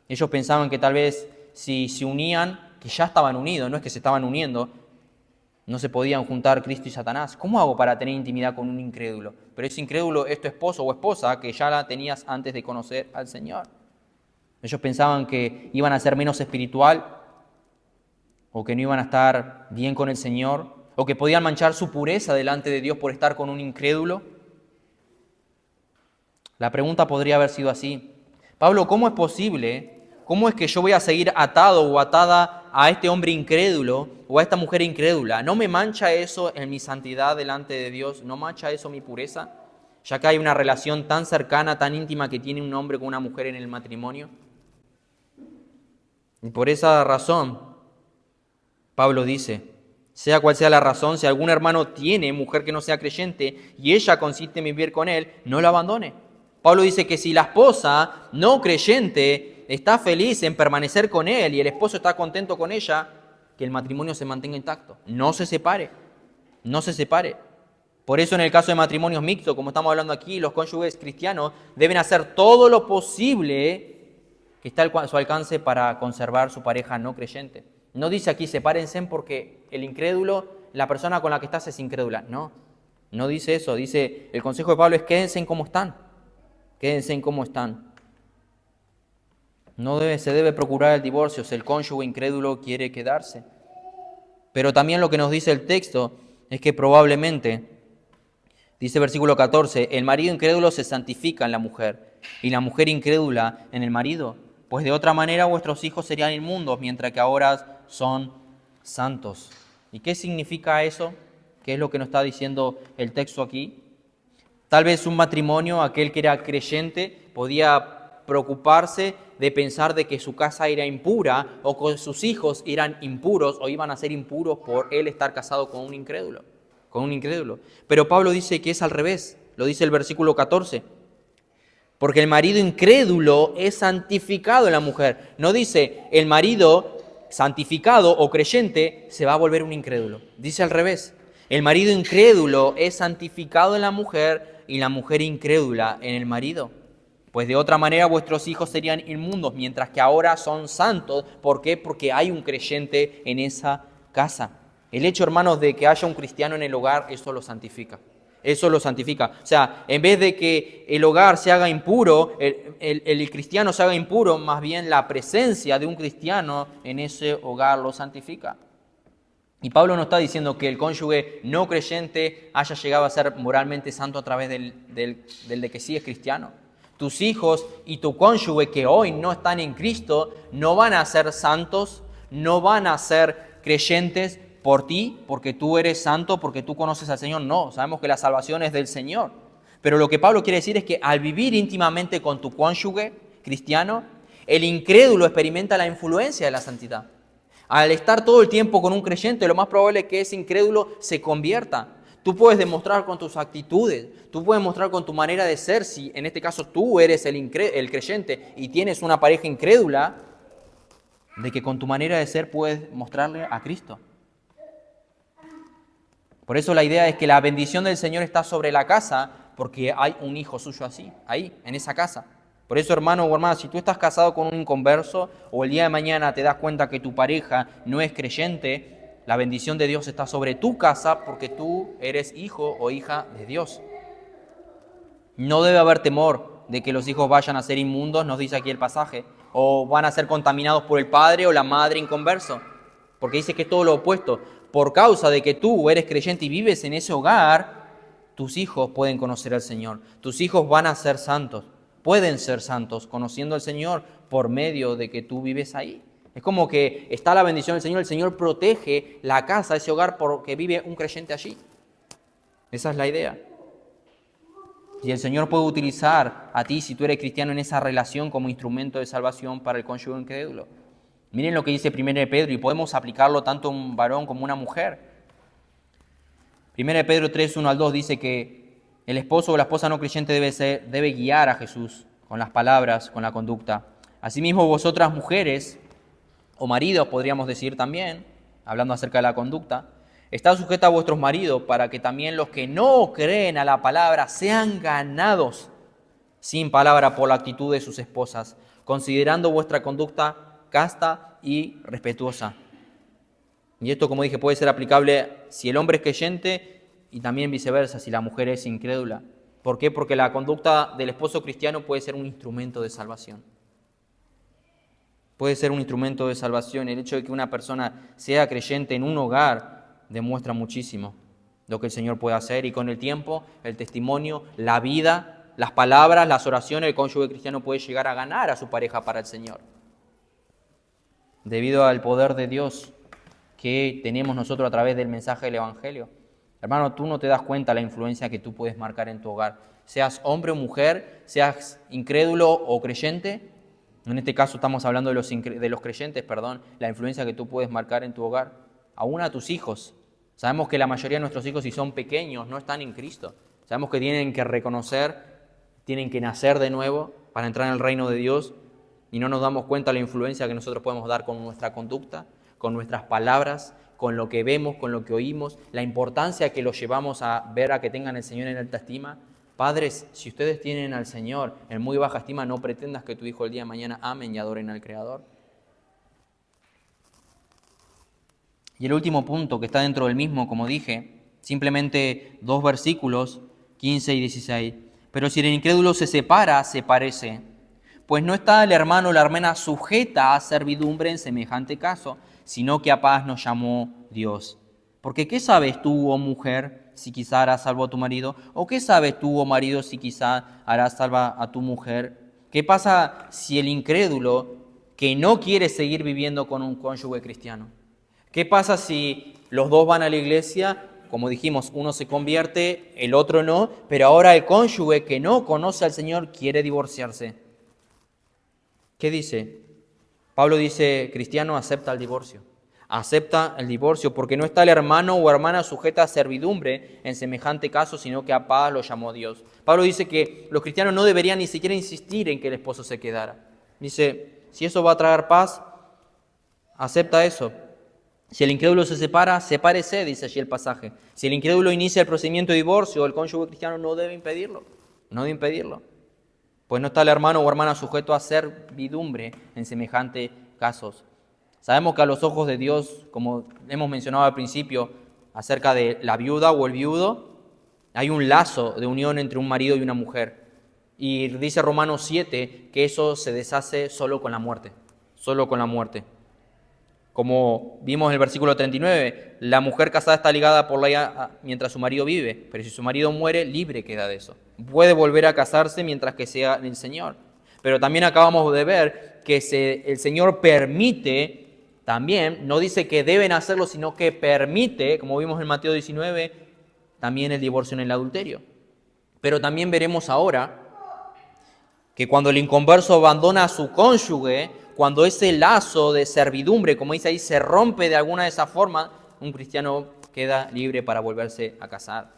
Ellos pensaban que tal vez si se unían, que ya estaban unidos, no es que se estaban uniendo, no se podían juntar Cristo y Satanás. ¿Cómo hago para tener intimidad con un incrédulo? Pero ese incrédulo es tu esposo o esposa que ya la tenías antes de conocer al Señor. Ellos pensaban que iban a ser menos espiritual o que no iban a estar bien con el Señor, o que podían manchar su pureza delante de Dios por estar con un incrédulo. La pregunta podría haber sido así: Pablo, ¿cómo es posible? ¿Cómo es que yo voy a seguir atado o atada a este hombre incrédulo o a esta mujer incrédula? ¿No me mancha eso en mi santidad delante de Dios? ¿No mancha eso mi pureza? Ya que hay una relación tan cercana, tan íntima que tiene un hombre con una mujer en el matrimonio. Y por esa razón, Pablo dice, sea cual sea la razón, si algún hermano tiene mujer que no sea creyente y ella consiste en vivir con él, no la abandone. Pablo dice que si la esposa no creyente está feliz en permanecer con él y el esposo está contento con ella, que el matrimonio se mantenga intacto. No se separe, no se separe. Por eso en el caso de matrimonios mixtos, como estamos hablando aquí, los cónyuges cristianos deben hacer todo lo posible que está a su alcance para conservar su pareja no creyente. No dice aquí sepárense porque el incrédulo, la persona con la que estás es incrédula. No, no dice eso. Dice, el consejo de Pablo es quédense en cómo están. Quédense en cómo están. Se debe procurar el divorcio si el cónyuge incrédulo quiere quedarse. Pero también lo que nos dice el texto es que probablemente, dice versículo 14, el marido incrédulo se santifica en la mujer y la mujer incrédula en el marido. Pues de otra manera vuestros hijos serían inmundos, mientras que ahora son santos. ¿Y qué significa eso? ¿Qué es lo que nos está diciendo el texto aquí? Tal vez un matrimonio, aquel que era creyente, podía preocuparse de pensar de que su casa era impura o que sus hijos eran impuros o iban a ser impuros por él estar casado con un incrédulo. Pero Pablo dice que es al revés, lo dice el versículo 14. Porque el marido incrédulo es santificado en la mujer. No dice el marido santificado o creyente se va a volver un incrédulo. Dice al revés. El marido incrédulo es santificado en la mujer y la mujer incrédula en el marido. Pues de otra manera vuestros hijos serían inmundos, mientras que ahora son santos. ¿Por qué? Porque hay un creyente en esa casa. El hecho, hermanos, de que haya un cristiano en el hogar, eso lo santifica. Eso lo santifica. O sea, en vez de que el hogar se haga impuro, el cristiano se haga impuro, más bien la presencia de un cristiano en ese hogar lo santifica. Y Pablo no está diciendo que el cónyuge no creyente haya llegado a ser moralmente santo a través del de que sí es cristiano. Tus hijos y tu cónyuge que hoy no están en Cristo no van a ser santos, no van a ser creyentes por ti, porque tú eres santo, porque tú conoces al Señor. No, sabemos que la salvación es del Señor. Pero lo que Pablo quiere decir es que al vivir íntimamente con tu cónyuge cristiano, el incrédulo experimenta la influencia de la santidad. Al estar todo el tiempo con un creyente, lo más probable es que ese incrédulo se convierta. Tú puedes demostrar con tus actitudes, tú puedes mostrar con tu manera de ser, si en este caso tú eres el creyente y tienes una pareja incrédula, de que con tu manera de ser puedes mostrarle a Cristo. Por eso la idea es que la bendición del Señor está sobre la casa porque hay un hijo suyo así, ahí, en esa casa. Por eso, hermano o hermana, si tú estás casado con un inconverso o el día de mañana te das cuenta que tu pareja no es creyente, la bendición de Dios está sobre tu casa porque tú eres hijo o hija de Dios. No debe haber temor de que los hijos vayan a ser inmundos, nos dice aquí el pasaje, o van a ser contaminados por el padre o la madre inconverso, porque dice que es todo lo opuesto. Por causa de que tú eres creyente y vives en ese hogar, tus hijos pueden conocer al Señor. Tus hijos van a ser santos, pueden ser santos, conociendo al Señor por medio de que tú vives ahí. Es como que está la bendición del Señor, el Señor protege la casa, ese hogar, porque vive un creyente allí. Esa es la idea. Y el Señor puede utilizar a ti, si tú eres cristiano, en esa relación como instrumento de salvación para el cónyuge incrédulo. Miren lo que dice 1 Pedro, y podemos aplicarlo tanto a un varón como a una mujer. 1 Pedro 3, 1 al 2 dice que el esposo o la esposa no creyente debe guiar a Jesús con las palabras, con la conducta. Asimismo, vosotras mujeres, o maridos podríamos decir también, hablando acerca de la conducta, estad sujetas a vuestros maridos para que también los que no creen a la palabra sean ganados sin palabra por la actitud de sus esposas, considerando vuestra conducta casta y respetuosa. Y esto, como dije, puede ser aplicable si el hombre es creyente y también viceversa, si la mujer es incrédula. ¿Por qué? Porque la conducta del esposo cristiano puede ser un instrumento de salvación. puede ser un instrumento de salvación. El hecho de que una persona sea creyente en un hogar demuestra muchísimo lo que el Señor puede hacer, y con el tiempo, el testimonio, la vida, las palabras, las oraciones, el cónyuge cristiano puede llegar a ganar a su pareja para el Señor. Debido al poder de Dios que tenemos nosotros a través del mensaje del Evangelio. Hermano, tú no te das cuenta la influencia que tú puedes marcar en tu hogar. Seas hombre o mujer, seas incrédulo o creyente. En este caso estamos hablando de los creyentes, la influencia que tú puedes marcar en tu hogar. Aún a tus hijos. Sabemos que la mayoría de nuestros hijos, si son pequeños, no están en Cristo. Sabemos que tienen que reconocer, tienen que nacer de nuevo para entrar en el reino de Dios, y no nos damos cuenta de la influencia que nosotros podemos dar con nuestra conducta, con nuestras palabras, con lo que vemos, con lo que oímos, la importancia que los llevamos a ver a que tengan el Señor en alta estima. Padres, si ustedes tienen al Señor en muy baja estima, no pretendas que tu hijo el día de mañana amen y adoren al Creador. Y el último punto que está dentro del mismo, como dije, simplemente 2 versículos, 15 y 16. Pero si el incrédulo se separa, se parece, pues no está el hermano o la hermana sujeta a servidumbre en semejante caso, sino que a paz nos llamó Dios. Porque ¿qué sabes tú, oh mujer, si quizá harás salvo a tu marido? ¿O qué sabes tú, oh marido, si quizá harás salva a tu mujer? ¿Qué pasa si el incrédulo que no quiere seguir viviendo con un cónyuge cristiano? ¿Qué pasa si los dos van a la iglesia? Como dijimos, uno se convierte, el otro no, pero ahora el cónyuge que no conoce al Señor quiere divorciarse. ¿Qué dice? Pablo dice, cristiano, acepta el divorcio. Acepta el divorcio porque no está el hermano o hermana sujeta a servidumbre en semejante caso, sino que a paz lo llamó Dios. Pablo dice que los cristianos no deberían ni siquiera insistir en que el esposo se quedara. Dice, si eso va a traer paz, acepta eso. Si el incrédulo se separa, sepárese, dice allí el pasaje. Si el incrédulo inicia el procedimiento de divorcio, el cónyuge cristiano no debe impedirlo. No debe impedirlo. Pues no está el hermano o hermana sujeto a servidumbre en semejantes casos. Sabemos que a los ojos de Dios, como hemos mencionado al principio, acerca de la viuda o el viudo, hay un lazo de unión entre un marido y una mujer. Y dice Romanos 7 que eso se deshace solo con la muerte. Solo con la muerte. Como vimos en el versículo 39, la mujer casada está ligada por la mientras su marido vive, pero si su marido muere, libre queda de eso. Puede volver a casarse mientras que sea el Señor. Pero también acabamos de ver que el Señor permite, también, no dice que deben hacerlo, sino que permite, como vimos en Mateo 19, también el divorcio en el adulterio. Pero también veremos ahora que cuando el inconverso abandona a su cónyuge, cuando ese lazo de servidumbre, como dice ahí, se rompe de alguna de esas formas, un cristiano queda libre para volverse a casar.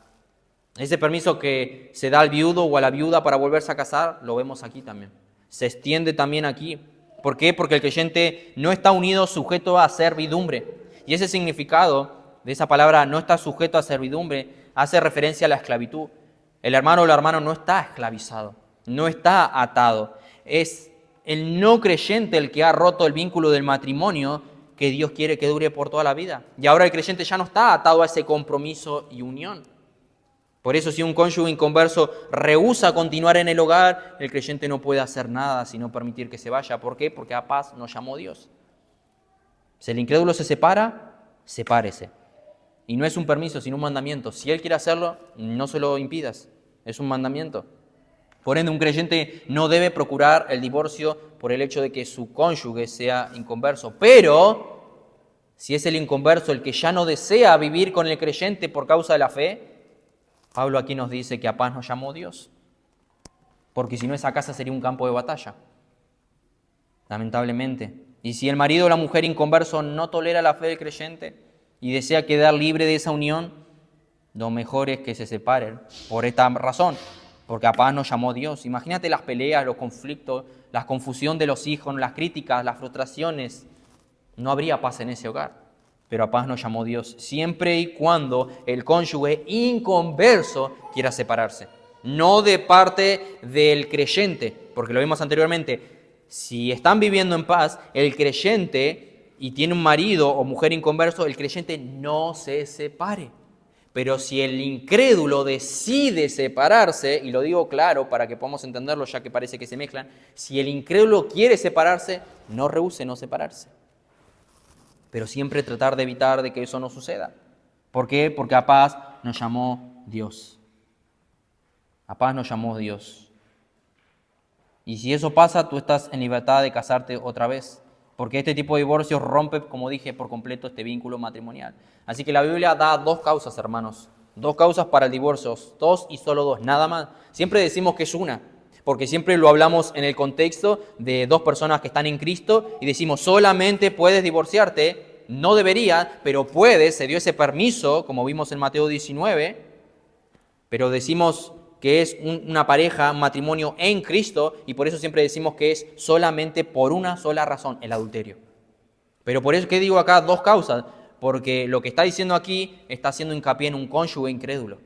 Ese permiso que se da al viudo o a la viuda para volverse a casar, lo vemos aquí también. Se extiende también aquí. ¿Por qué? Porque el creyente no está unido, sujeto a servidumbre. Y ese significado de esa palabra, no está sujeto a servidumbre, hace referencia a la esclavitud. El hermano o la hermana no está esclavizado, no está atado. Es el no creyente el que ha roto el vínculo del matrimonio que Dios quiere que dure por toda la vida. Y ahora el creyente ya no está atado a ese compromiso y unión. Por eso si un cónyuge inconverso rehúsa continuar en el hogar, el creyente no puede hacer nada sino permitir que se vaya. ¿Por qué? Porque a paz nos llamó Dios. Si el incrédulo se separa, sepárese. Y no es un permiso, sino un mandamiento. Si él quiere hacerlo, no se lo impidas. Es un mandamiento. Por ende, un creyente no debe procurar el divorcio por el hecho de que su cónyuge sea inconverso. Pero, si es el inconverso el que ya no desea vivir con el creyente por causa de la fe, Pablo aquí nos dice que a paz nos llamó Dios. Porque si no, esa casa sería un campo de batalla. Lamentablemente. Y si el marido o la mujer inconverso no tolera la fe del creyente y desea quedar libre de esa unión, lo mejor es que se separen por esta razón. Porque a paz nos llamó Dios. Imagínate las peleas, los conflictos, la confusión de los hijos, las críticas, las frustraciones. No habría paz en ese hogar. Pero a paz nos llamó Dios, siempre y cuando el cónyuge inconverso quiera separarse. No de parte del creyente, porque lo vimos anteriormente. Si están viviendo en paz, el creyente y tiene un marido o mujer inconverso, el creyente no se separe. Pero si el incrédulo decide separarse, y lo digo claro para que podamos entenderlo ya que parece que se mezclan, si el incrédulo quiere separarse, no rehúse no separarse. Pero siempre tratar de evitar de que eso no suceda. ¿Por qué? Porque a paz nos llamó Dios. A paz nos llamó Dios. Y si eso pasa, tú estás en libertad de casarte otra vez. Porque este tipo de divorcios rompe, como dije, por completo este vínculo matrimonial. Así que la Biblia da dos causas, hermanos. Dos causas para el divorcio. Dos y solo dos, nada más. Siempre decimos que es una. Porque siempre lo hablamos en el contexto de dos personas que están en Cristo y decimos solamente puedes divorciarte. No debería, pero puedes. Se dio ese permiso, como vimos en Mateo 19. Pero decimos que es una pareja, un matrimonio en Cristo, y por eso siempre decimos que es solamente por una sola razón, el adulterio. Pero por eso que digo acá dos causas, porque lo que está diciendo aquí está haciendo hincapié en un cónyuge incrédulo.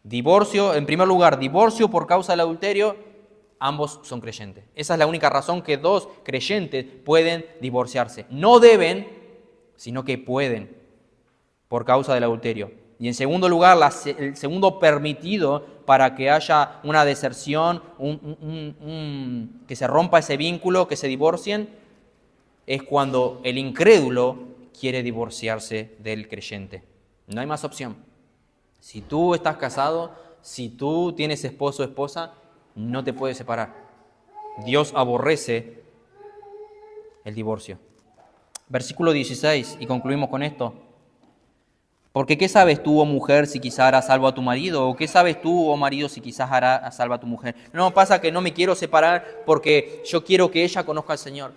Divorcio, en primer lugar, divorcio por causa del adulterio, ambos son creyentes. Esa es la única razón que dos creyentes pueden divorciarse. No deben, sino que pueden, por causa del adulterio. Y en segundo lugar, el segundo permitido para que haya una deserción, que se rompa ese vínculo, que se divorcien, es cuando el incrédulo quiere divorciarse del creyente. No hay más opción. Si tú estás casado, si tú tienes esposo o esposa, no te puedes separar. Dios aborrece el divorcio. Versículo 16, y concluimos con esto. Porque ¿qué sabes tú, oh mujer, si quizás harás salvo a tu marido? ¿O qué sabes tú, oh marido, si quizás harás salvo a tu mujer? No pasa que no me quiero separar porque yo quiero que ella conozca al Señor.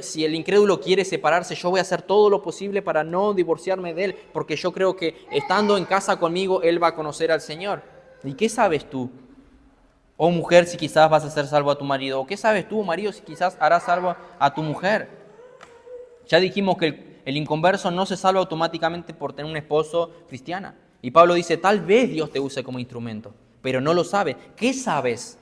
Si el incrédulo quiere separarse, yo voy a hacer todo lo posible para no divorciarme de él, porque yo creo que estando en casa conmigo, él va a conocer al Señor. ¿Y qué sabes tú, oh mujer, si quizás vas a hacer salvo a tu marido? ¿O qué sabes tú, oh marido, si quizás harás salvo a tu mujer? Ya dijimos que el inconverso no se salva automáticamente por tener un esposo cristiana. Y Pablo dice, tal vez Dios te use como instrumento, pero no lo sabe. ¿Qué sabes?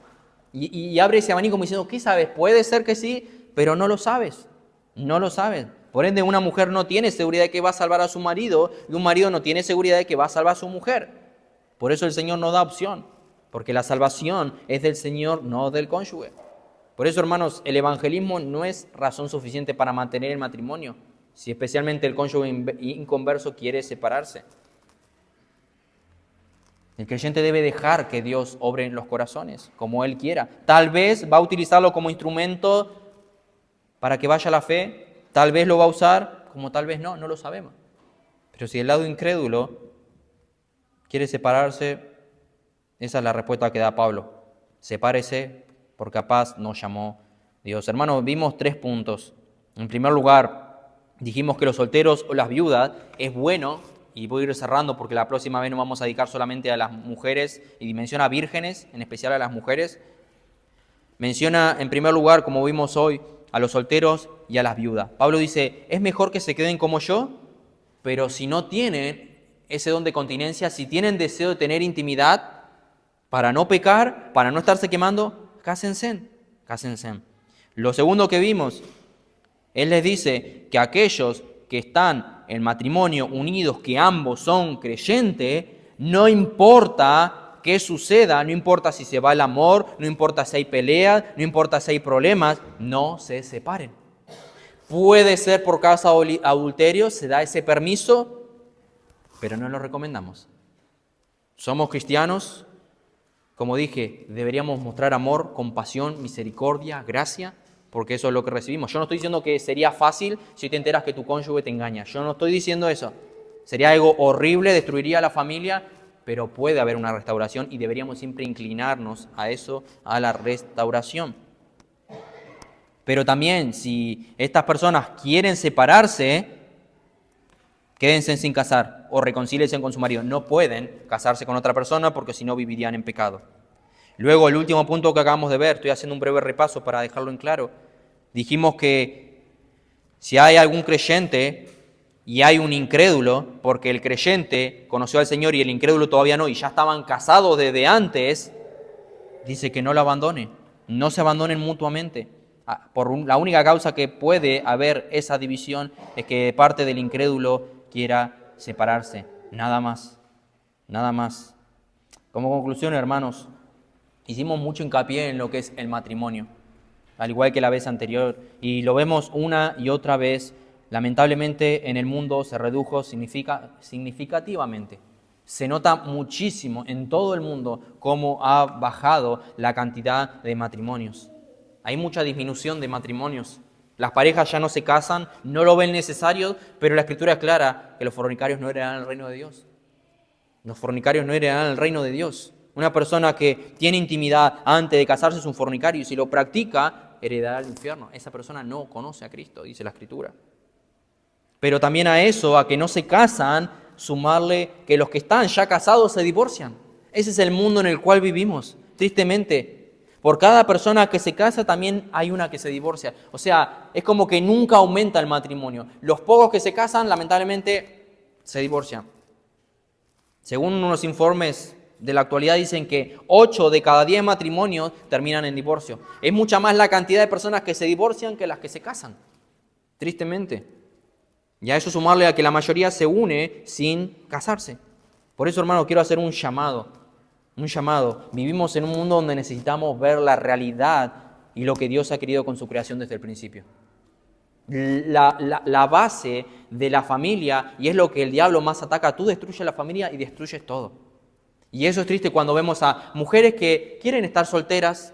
Y abre ese abanico como diciendo, ¿qué sabes? Puede ser que sí, pero no lo sabes. No lo sabes. Por ende, una mujer no tiene seguridad de que va a salvar a su marido y un marido no tiene seguridad de que va a salvar a su mujer. Por eso el Señor no da opción, porque la salvación es del Señor, no del cónyuge. Por eso, hermanos, el evangelismo no es razón suficiente para mantener el matrimonio, si especialmente el cónyuge inconverso quiere separarse. El creyente debe dejar que Dios obre en los corazones, como Él quiera. Tal vez va a utilizarlo como instrumento para que vaya la fe, tal vez lo va a usar, como tal vez no lo sabemos. Pero si el lado incrédulo quiere separarse, esa es la respuesta que da Pablo. Sepárese, porque a paz nos llamó Dios. Hermanos, vimos 3 puntos. En primer lugar, dijimos que los solteros o las viudas es bueno, y voy a ir cerrando porque la próxima vez nos vamos a dedicar solamente a las mujeres y menciona vírgenes, en especial a las mujeres. Menciona en primer lugar, como vimos hoy, a los solteros y a las viudas. Pablo dice, es mejor que se queden como yo, pero si no tienen ese don de continencia, si tienen deseo de tener intimidad, para no pecar, para no estarse quemando, cásense. Lo segundo que vimos, él les dice que aquellos que están en matrimonio unidos, que ambos son creyentes, no importa qué suceda, no importa si se va el amor, no importa si hay peleas, no importa si hay problemas, no se separen. Puede ser por causa de adulterio, se da ese permiso, pero no lo recomendamos. Somos cristianos, como dije, deberíamos mostrar amor, compasión, misericordia, gracia, porque eso es lo que recibimos. Yo no estoy diciendo que sería fácil si te enteras que tu cónyuge te engaña. Yo no estoy diciendo eso. Sería algo horrible, destruiría a la familia, pero puede haber una restauración y deberíamos siempre inclinarnos a eso, a la restauración. Pero también, si estas personas quieren separarse, quédense sin casar o reconcíliense con su marido. No pueden casarse con otra persona porque si no vivirían en pecado. Luego, el último punto que acabamos de ver, estoy haciendo un breve repaso para dejarlo en claro. Dijimos que si hay algún creyente y hay un incrédulo, porque el creyente conoció al Señor y el incrédulo todavía no, y ya estaban casados desde antes, dice que no lo abandonen, no se abandonen mutuamente. La única causa que puede haber esa división es que parte del incrédulo quiera separarse. Nada más, nada más. Como conclusión, hermanos, hicimos mucho hincapié en lo que es el matrimonio, al igual que la vez anterior, y lo vemos una y otra vez. Lamentablemente en el mundo se redujo significativamente. Se nota muchísimo en todo el mundo cómo ha bajado la cantidad de matrimonios. Hay mucha disminución de matrimonios. Las parejas ya no se casan, no lo ven necesario, pero la Escritura es clara que los fornicarios no heredarán el reino de Dios. Los fornicarios no heredarán el reino de Dios. Una persona que tiene intimidad antes de casarse es un fornicario y si lo practica, heredará el infierno. Esa persona no conoce a Cristo, dice la Escritura. Pero también a eso, a que no se casan, sumarle que los que están ya casados se divorcian. Ese es el mundo en el cual vivimos, tristemente. Por cada persona que se casa también hay una que se divorcia. O sea, es como que nunca aumenta el matrimonio. Los pocos que se casan, lamentablemente, se divorcian. Según unos informes de la actualidad dicen que 8 de cada 10 matrimonios terminan en divorcio. Es mucha más la cantidad de personas que se divorcian que las que se casan, tristemente. Y a eso sumarle a que la mayoría se une sin casarse. Por eso, hermano, quiero hacer un llamado. Un llamado. Vivimos en un mundo donde necesitamos ver la realidad y lo que Dios ha querido con su creación desde el principio. La base de la familia, y es lo que el diablo más ataca, tú destruyes la familia y destruyes todo. Y eso es triste cuando vemos a mujeres que quieren estar solteras.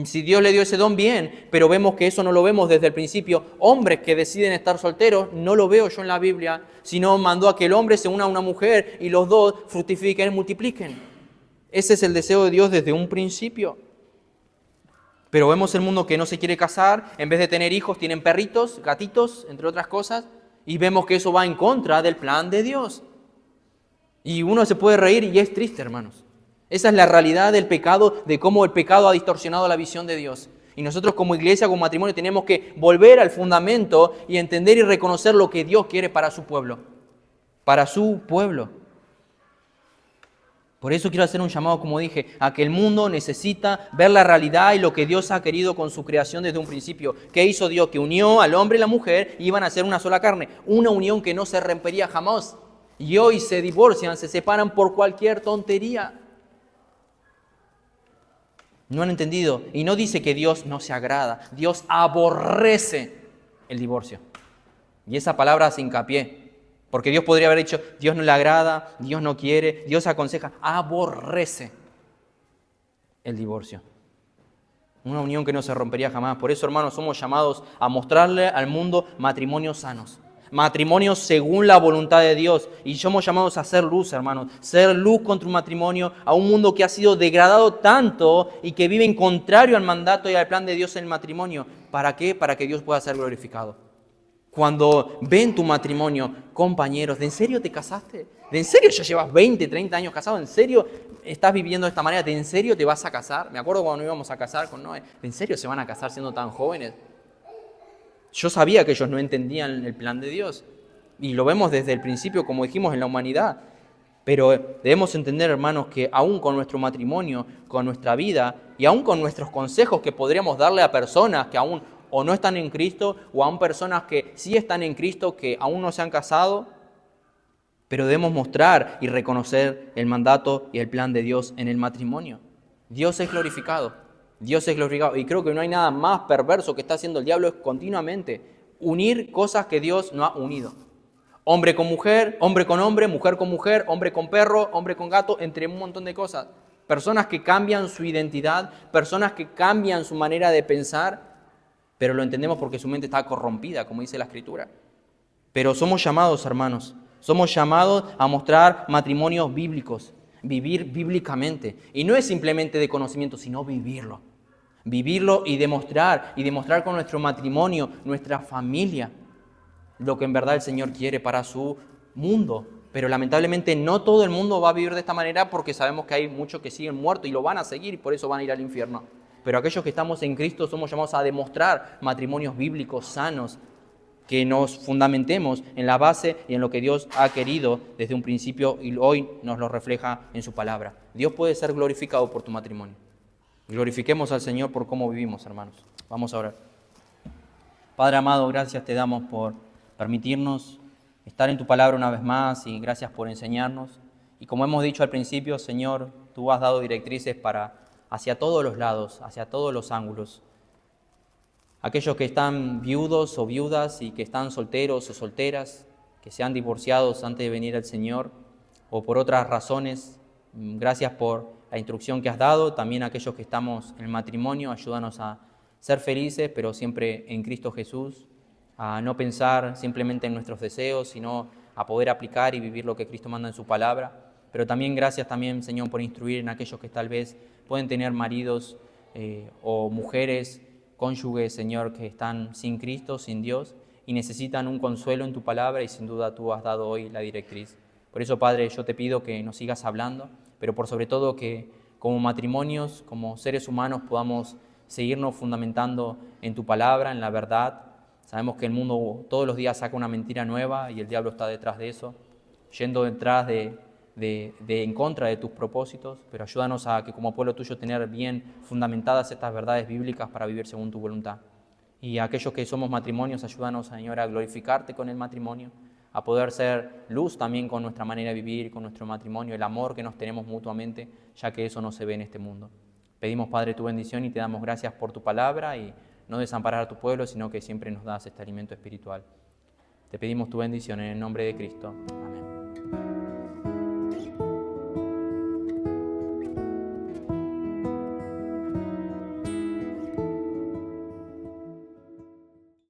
Si Dios le dio ese don, bien, pero vemos que eso no lo vemos desde el principio. Hombres que deciden estar solteros, no lo veo yo en la Biblia, sino mandó a que el hombre se una a una mujer y los dos fructifiquen y multipliquen. Ese es el deseo de Dios desde un principio. Pero vemos el mundo que no se quiere casar, en vez de tener hijos tienen perritos, gatitos, entre otras cosas, y vemos que eso va en contra del plan de Dios. Y uno se puede reír y es triste, hermanos. Esa es la realidad del pecado, de cómo el pecado ha distorsionado la visión de Dios. Y nosotros como iglesia, como matrimonio, tenemos que volver al fundamento y entender y reconocer lo que Dios quiere para su pueblo. Para su pueblo. Por eso quiero hacer un llamado, como dije, a que el mundo necesita ver la realidad y lo que Dios ha querido con su creación desde un principio. ¿Qué hizo Dios? Que unió al hombre y la mujer y iban a ser una sola carne. Una unión que no se rompería jamás. Y hoy se divorcian, se separan por cualquier tontería. No han entendido. Y no dice que Dios no se agrada. Dios aborrece el divorcio. Y esa palabra hace hincapié. Porque Dios podría haber dicho, Dios no le agrada, Dios no quiere, Dios aconseja. Aborrece el divorcio. Una unión que no se rompería jamás. Por eso, hermanos, somos llamados a mostrarle al mundo matrimonios sanos. Matrimonios según la voluntad de Dios. Y somos llamados a ser luz, hermanos. Ser luz contra un matrimonio a un mundo que ha sido degradado tanto y que vive en contrario al mandato y al plan de Dios en el matrimonio. ¿Para qué? Para que Dios pueda ser glorificado. Cuando ven tu matrimonio, compañeros, ¿de en serio te casaste? ¿De en serio ya llevas 20, 30 años casado? ¿En serio estás viviendo de esta manera? ¿De en serio te vas a casar? Me acuerdo cuando íbamos a casar con Noé. ¿De en serio se van a casar siendo tan jóvenes? Yo sabía que ellos no entendían el plan de Dios. Y lo vemos desde el principio, como dijimos, en la humanidad. Pero debemos entender, hermanos, que aún con nuestro matrimonio, con nuestra vida y aún con nuestros consejos que podríamos darle a personas que aún o no están en Cristo, o aún personas que sí están en Cristo, que aún no se han casado, pero debemos mostrar y reconocer el mandato y el plan de Dios en el matrimonio. Dios es glorificado. Dios es glorificado. Y creo que no hay nada más perverso que está haciendo el diablo es continuamente unir cosas que Dios no ha unido. Hombre con mujer, hombre con hombre, mujer con mujer, hombre con perro, hombre con gato, entre un montón de cosas. Personas que cambian su identidad, personas que cambian su manera de pensar, pero lo entendemos porque su mente está corrompida, como dice la Escritura. Pero somos llamados, hermanos, somos llamados a mostrar matrimonios bíblicos, vivir bíblicamente. Y no es simplemente de conocimiento, sino vivirlo. Vivirlo y demostrar con nuestro matrimonio, nuestra familia, lo que en verdad el Señor quiere para su mundo. Pero lamentablemente no todo el mundo va a vivir de esta manera porque sabemos que hay muchos que siguen muertos y lo van a seguir y por eso van a ir al infierno. Pero aquellos que estamos en Cristo somos llamados a demostrar matrimonios bíblicos sanos, que nos fundamentemos en la base y en lo que Dios ha querido desde un principio y hoy nos lo refleja en su palabra. Dios puede ser glorificado por tu matrimonio. Glorifiquemos al Señor por cómo vivimos, hermanos. Vamos a orar. Padre amado, gracias te damos por permitirnos estar en tu palabra una vez más y gracias por enseñarnos. Y como hemos dicho al principio, Señor, tú has dado directrices hacia todos los lados, hacia todos los ángulos. Aquellos que están viudos o viudas y que están solteros o solteras, que se han divorciado antes de venir al Señor o por otras razones, gracias por la instrucción que has dado. También aquellos que estamos en el matrimonio, ayúdanos a ser felices, pero siempre en Cristo Jesús, a no pensar simplemente en nuestros deseos, sino a poder aplicar y vivir lo que Cristo manda en su palabra. Pero también gracias también, Señor, por instruir en aquellos que tal vez pueden tener maridos o mujeres, cónyuges, Señor, que están sin Cristo, sin Dios, y necesitan un consuelo en tu palabra, y sin duda tú has dado hoy la directriz. Por eso, Padre, yo te pido que nos sigas hablando, pero por sobre todo que como matrimonios, como seres humanos, podamos seguirnos fundamentando en tu palabra, en la verdad. Sabemos que el mundo todos los días saca una mentira nueva y el diablo está detrás de eso, yendo detrás en contra de tus propósitos, pero ayúdanos a que como pueblo tuyo tener bien fundamentadas estas verdades bíblicas para vivir según tu voluntad. Y a aquellos que somos matrimonios, ayúdanos, Señor, a glorificarte con el matrimonio, a poder ser luz también con nuestra manera de vivir, con nuestro matrimonio, el amor que nos tenemos mutuamente, ya que eso no se ve en este mundo. Pedimos, Padre, tu bendición y te damos gracias por tu palabra y no desamparar a tu pueblo, sino que siempre nos das este alimento espiritual. Te pedimos tu bendición en el nombre de Cristo. Amén.